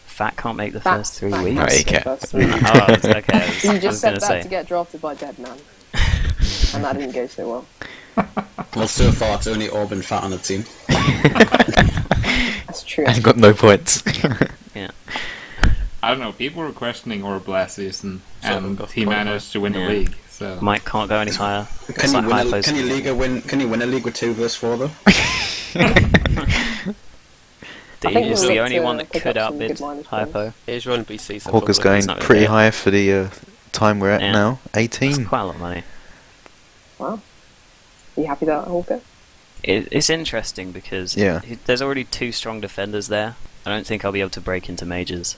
Fat can't make the first 3 weeks. Right, he can. Oh, okay. I was You just gonna said that say. to get drafted by Dead Man. And that didn't go so well. Well, so far it's only Orb and Fat on the team. That's true. And got no points. Yeah. I don't know. People were questioning Orb last season, So and got he quite managed to win Yeah. the league. So Mike can't go any higher. It's Can you, like win Hypo's- can you win a league with 2 versus 4 though? I think He's we'll the look only to one that pick could up some outbid good minus points. Hypo. Here's run BC. so Hawker's probably going he's not gonna pretty get it. high for the time we're at Yeah. now. That's 18. quite a lot of money. Wow. Are you happy that Hawker? It's interesting because Yeah. there's already 2 strong defenders there. I don't think I'll be able to break into majors.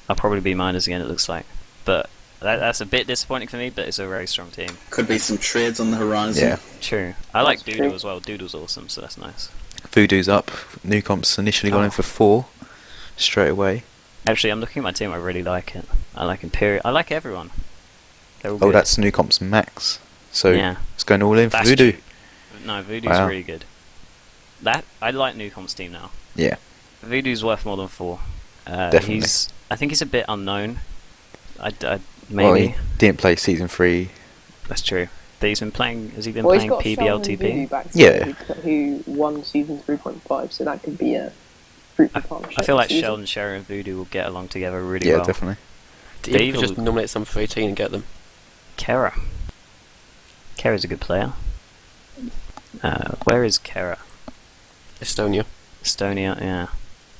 I'll probably be minors again, it looks like. But that's a bit disappointing for me, but it's a very strong team. Could be some trades on the horizon. Yeah. True. I like That's Doodle true. as well. Doodle's awesome, so that's nice. Voodoo's up. New comp's initially gone in for 4 straight away. Actually, I'm looking at my team. I really like it. I like Imperial. I like everyone. They're all Oh, good. that's New comp's max. So Yeah. it's going all in for That's Voodoo. cheap. No, Voodoo's Wow. really good. I like Newcomp's team now. Yeah. Voodoo's worth more than 4. Definitely. I think he's a bit unknown. Well, Maybe he didn't play season 3. that's true. But he's been playing. Has he been Well, he's playing got Sheldon Voodoo PBLTP? back Yeah. who won season 3.5, so that could be a fruitful partnership. I feel like this season. Sheldon, Sherry, and Voodoo will get along together really Yeah, well. definitely. You could Evil- just nominate some for 18 and get them. Kera. Kera's a good player. Where is Kera? Estonia. Estonia, yeah.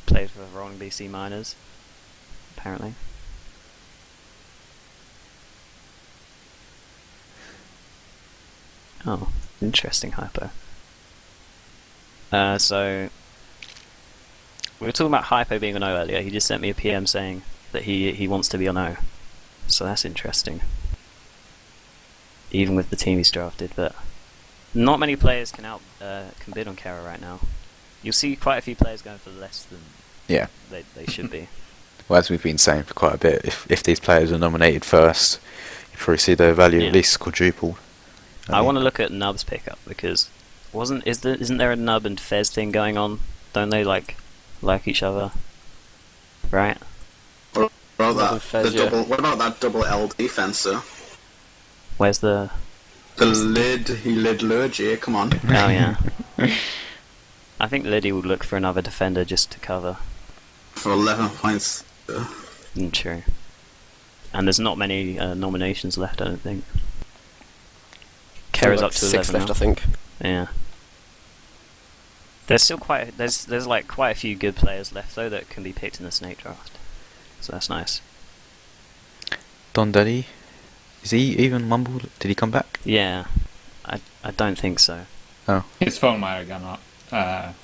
Plays for Rolling BC Miners, apparently. Oh, interesting Hypo. So, we were talking about Hypo being on O earlier. He just sent me a PM saying that he wants to be on O. So that's interesting. Even with the team he's drafted, but not many players can bid on Kara right now. You'll see quite a few players going for less than Yeah. they should be. Well, as we've been saying for quite a bit, if these players are nominated first, you probably see their value Yeah. at least quadruple. I want to look at Nub's pickup because isn't there a Nub and Fez thing going on? Don't they like each other? Right? What about Double that? Fez, The yeah. double. What about that double L defense, though? Where's the? The lid. He lid Lurgy. Come on. Oh yeah. I think Liddy would look for another defender just to cover. For 11 points. True. And there's not many nominations left, I don't think. Kara's Like up to 6 11 left, now. I think. Yeah. There's still there's like quite a few good players left though that can be picked in the snake draft. so that's nice. Don Daddy, is he even mumbled? Did he come back? Yeah, I don't think so. Oh, His phone might have gone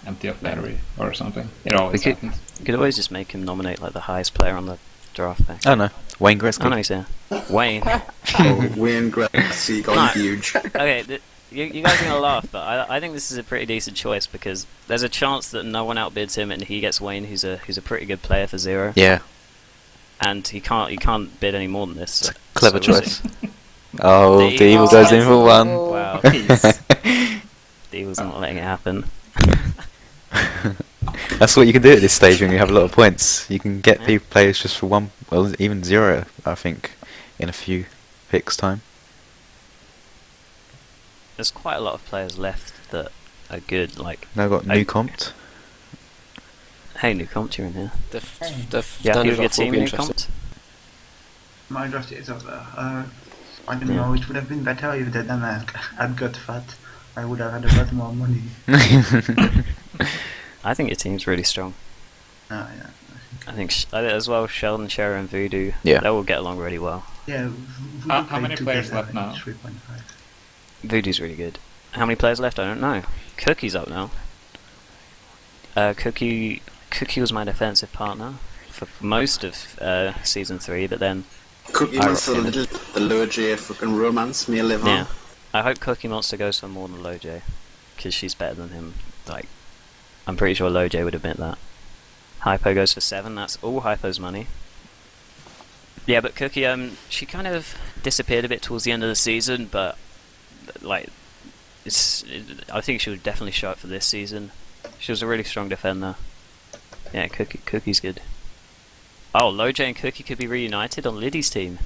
empty of battery or something. It always happens. You could always just make him nominate like the highest player on the draft pack. oh no, Wayne Gretzky. Oh no, he's here. Wayne. Oh, Wayne Gretzky gone No. huge. Okay, you guys are gonna laugh, but I think this is a pretty decent choice because there's a chance that no one outbids him and he gets Wayne, who's a pretty good player for 0. Yeah, And he can't bid any more than this. So, clever so we'll choice. see. Oh, The the evil Eagles goes in are- for 1. Wow. Peace. The Eagles not letting it happen. That's what you can do at this stage when you have a lot of points. You can get people players just for 1, well, even 0, I think, in a few picks time. There's quite a lot of players left that are good. Like, Now got I- Newcompt. hey, Newcompt, you're in here. The Yeah, standard who's your draft will team, be interesting. Newcompt? My draft is over. I don't know, it would have been better if the Denmark had got fat. I would have had a lot more money. I think your team's really strong. Oh, yeah. I think as well Sheldon, Cherry and Voodoo, Yeah. they will get along really well. Yeah, How many players left now? 3.5. Voodoo's really good. How many players left? I don't know. Cookie's up now. Cookie was my defensive partner for most of season 3, but then Cookie I Monster, reckon- the low J fucking romance may live yeah, on. I hope Cookie Monster goes for more than Low J, because she's better than him. Like, I'm pretty sure Low J would admit that. Hypo goes for 7. That's all Hypo's money. Yeah, but Cookie, she kind of disappeared a bit towards the end of the season, but like, I think she would definitely show up for this season. She was a really strong defender. Yeah, Cookie's good. Oh, Low J and Cookie could be reunited on Liddy's team.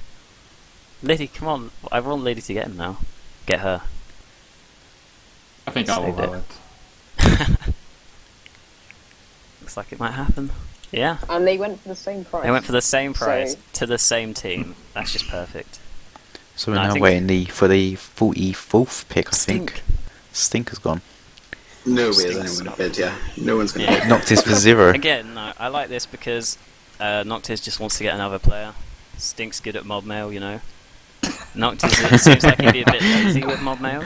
Liddy, come on! I want Liddy to get him now. Get her. I think I'll Saved allow it. it. Looks like it might happen. Yeah. And they went for the same price. They went for the same price So- to the same team. That's just perfect. So we're No, I now think- waiting for the 44th pick, I Stink. think. Stink has gone. No way is Stinks anyone going not. to bid, yeah. No one's going to Yeah. bid. Noctis for 0. Again, no, I like this because Noctis just wants to get another player. Stink's good at mob mail, you know. Noctis, it seems like he'd be a bit lazy with mob mail.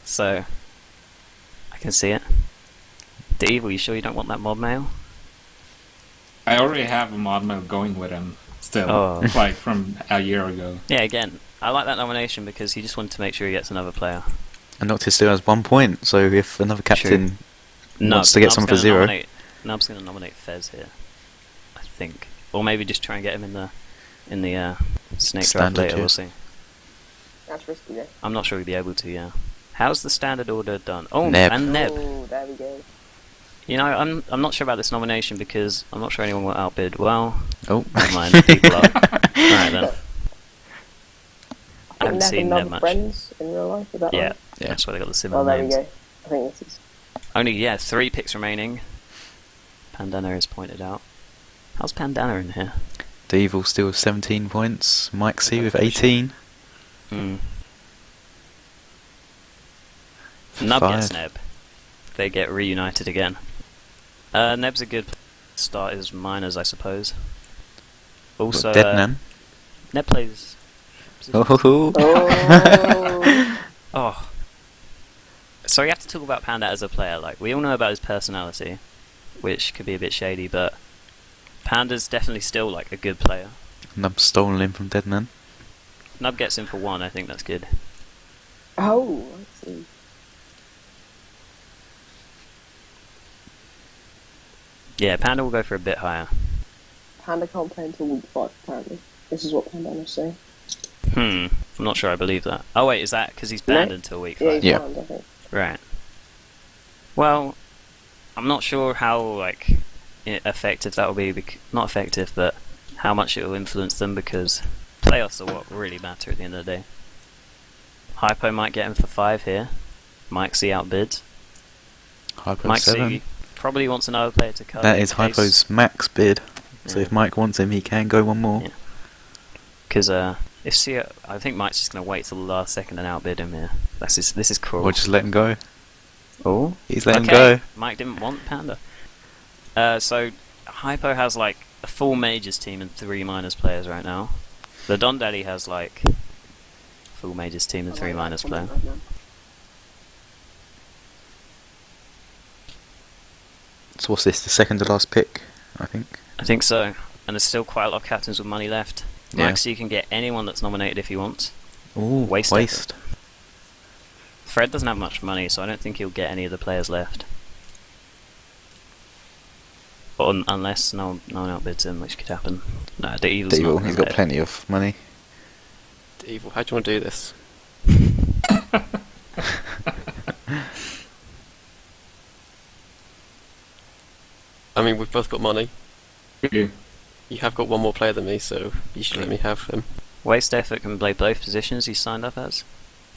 So, I can see it. The Evil, you sure you don't want that mob mail? I already have a mod mail going with him still, Oh. like from a year ago. Yeah, again, I like that nomination because he just wanted to make sure he gets another player. And Noctis still has 1 point, so if another captain wants to get someone for 0. Nub's going to nominate Fez here, I think, or maybe just try and get him in the snake draft Standard, later. yeah. We'll see. That's risky though. I'm not sure we'll be able to. Yeah. How's the standard order done? Oh, Neb. and Neb. Oh, there we go. You know, I'm not sure about this nomination because I'm not sure anyone will outbid. Well, Oh. never mind. People are. Alright then. I haven't Never seen none Neb much. friends in real life, is that Yeah, right? that's why they got the similar Oh, there we names. go. I think this is... Only 3 picks remaining. Pandana is pointed out. How's Pandana in here? The Evil still with 17 points. MikeC with 18. Hmm. Nub gets 5. Neb. They get reunited again. Neb's a good start as minors, I suppose. Also, Deadman. Neb plays. Oh. Oh, Oh. So we have to talk about Panda as a player. Like, we all know about his personality, which could be a bit shady, but Panda's definitely still like a good player. Nub stolen him from Deadman. Nub gets him for 1. I think that's good. oh, I see. Yeah, Panda will go for a bit higher. Panda can't play until week 5, apparently. This is what Panda was saying. I'm not sure I believe that. Oh wait, is that because he's No. banned until week 5? Yeah, he's Yeah. banned, I think. Right. Well, I'm not sure how like effective that will be. Not effective, but how much it will influence them because playoffs are what really matter at the end of the day. Hypo might get him for 5 here. MikeC outbids. Hypo 7. MikeC probably wants another player to cover. That in is case- Hypo's max bid. So Yeah. if Mike wants him, he can go 1 more. Yeah. Because if I think Mike's just going to wait till the last second and outbid him here. This is cruel. Or just let him go. Oh, He's letting him okay. go. Mike didn't want Panda. So Hypo has like a full majors team and 3 minors players right now. The Don Daddy has like full majors team and 3 minors player. Right now. So what's this? The second to last pick, I think. I think so. And there's still quite a lot of captains with money left. Yeah. MikeC can get anyone that's nominated if he wants. Ooh, Waste. waste. Fred doesn't have much money, so I don't think he'll get any of the players left. Unless no one outbids him, which could happen. No, the Evil's Evil, not he's got nominated. plenty of money. The Evil, how do you want to do this? I mean, we've both got money. You. You have got one more player than me, so you should let me have him. Waste effort can play both positions he's signed up as.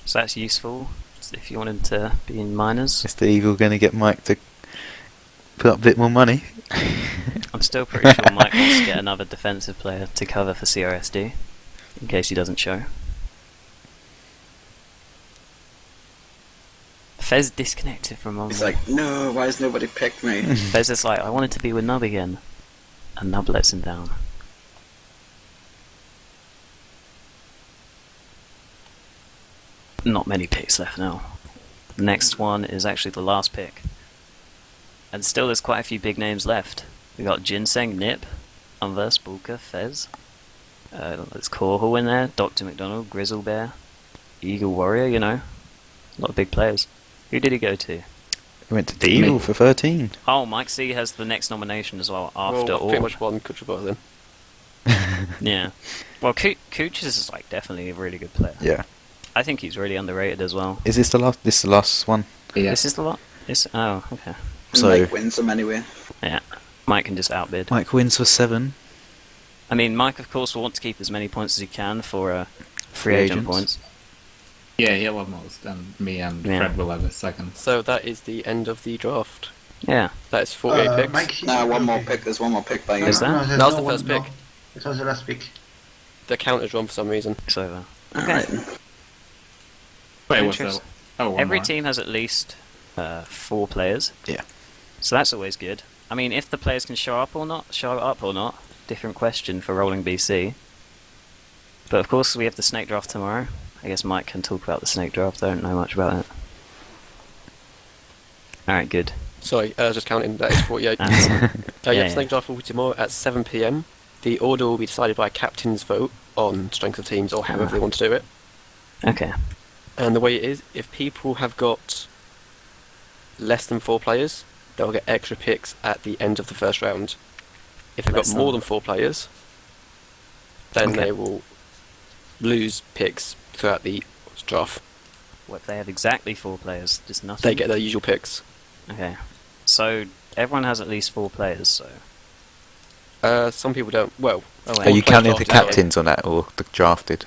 So that's useful if you wanted to be in minors. Is the Evil going to get Mike to put up a bit more money? I'm still pretty sure Mike wants to get another defensive player to cover for CRSD, in case he doesn't show. Fez disconnected from on. He's like, no, why has nobody picked me? Fez is like, I wanted to be with Nub again. And Nub lets him down. Not many picks left now. The next one is actually the last pick. And still there's quite a few big names left. We got Ginseng, Nip, Unverse, Bulka, Fez. There's Korhal in there, Dr. McDonald, Grizzle Bear, Eagle Warrior, you know. A lot of big players. Who did he go to? He went to the Evil for 13. Oh, MikeC has the next nomination as well, after well, all. pretty much one Kuchibara then. Yeah. Well, Cooch is like definitely a really good player. Yeah. I think he's really underrated as well. Is this the last? This is the last one. Yeah. This is the lot? Oh, okay. So Mike wins them anyway. Yeah. Mike can just outbid. Mike wins for 7. I mean, Mike, of course, will want to keep as many points as he can for free Free agent agents. points. Yeah, he'll have most, and me and Yeah. Fred will have a second. So that is the end of the draft. Yeah. That is 48 picks. MikeC, Nah, one more okay. pick. There's one more pick by you. Is that? there's That was the one- first pick. It was the last pick. The counter's wrong for some reason. It's over. Alright. Wait, what's Interest- that? Oh, one Every more. team has at least 4 players. Yeah. So that's always good. I mean, if the players can show up or not, different question for rolling BC. But of course, we have the snake draft tomorrow. I guess Mike can talk about the snake draft. I don't know much about it. Alright, good. Sorry, just counting. That is 48. That's- Yeah, yeah. Snake Draft will be tomorrow at 7 PM. The order will be decided by captain's vote on strength of teams or however they want to do it. Okay. And the way it is, if people have got less than 4 players, they'll get extra picks at the end of the first round. If they've got Less more than- than 4 players, then Okay. they will lose picks throughout the draft. What if they have exactly 4 players? Just nothing? They get their usual picks. Okay. So, everyone has at least 4 players, so... Some people don't. Well, Oh, Are wait. you players counting the drafted, sorry. captains on that or the drafted?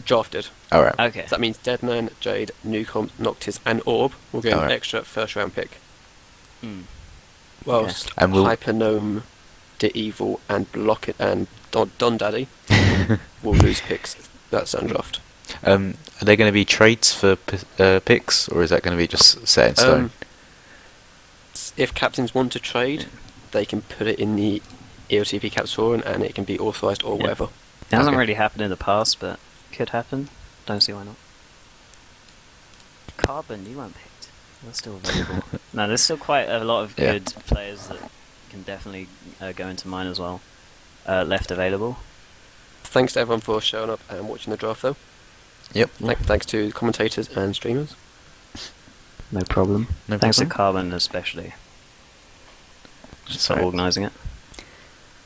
Drafted. Alright. Okay. So that means Deadman, Jade, Newcomb, Noctis, and Orb will get an Alright. extra first round pick. Hmm. Whilst And we'll- Hypernome, The Evil, and Blocket and Don Daddy will lose picks that certain draft. Are they going to be trades for picks, or is that going to be just set in stone? If captains want to trade, they can put it in the ELTP Captoran and it can be authorised or Yeah. whatever. It hasn't Okay. really happened in the past, but could happen. Don't see why not. Carbon, you weren't picked. You're still available. No, there's still quite a lot of Yeah. good players that can definitely go into mine as well. Left available. Thanks to everyone for showing up and watching the draft though. Yep. Thanks to commentators and streamers. No problem. No Thanks problem. to Carbon especially. Just for Sorry. organising it.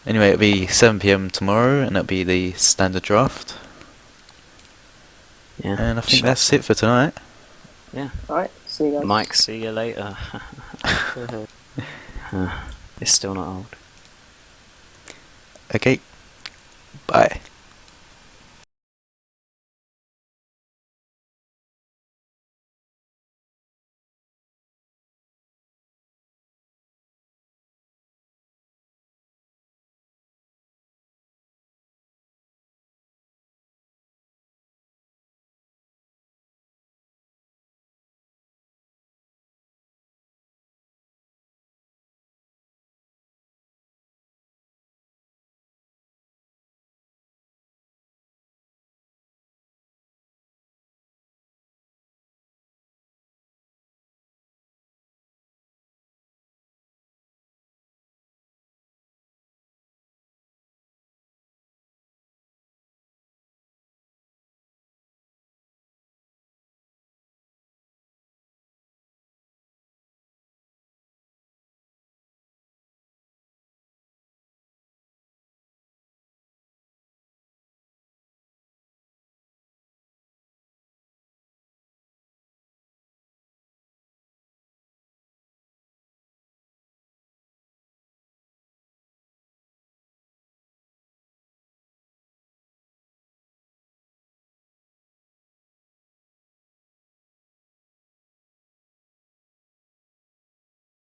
Anyway, it'll be 7 PM tomorrow, and it'll be the standard draft. Yeah. And I think that's it for tonight. Yeah. Alright, see you guys. Mike, see you later. It's still not old. Okay. Bye.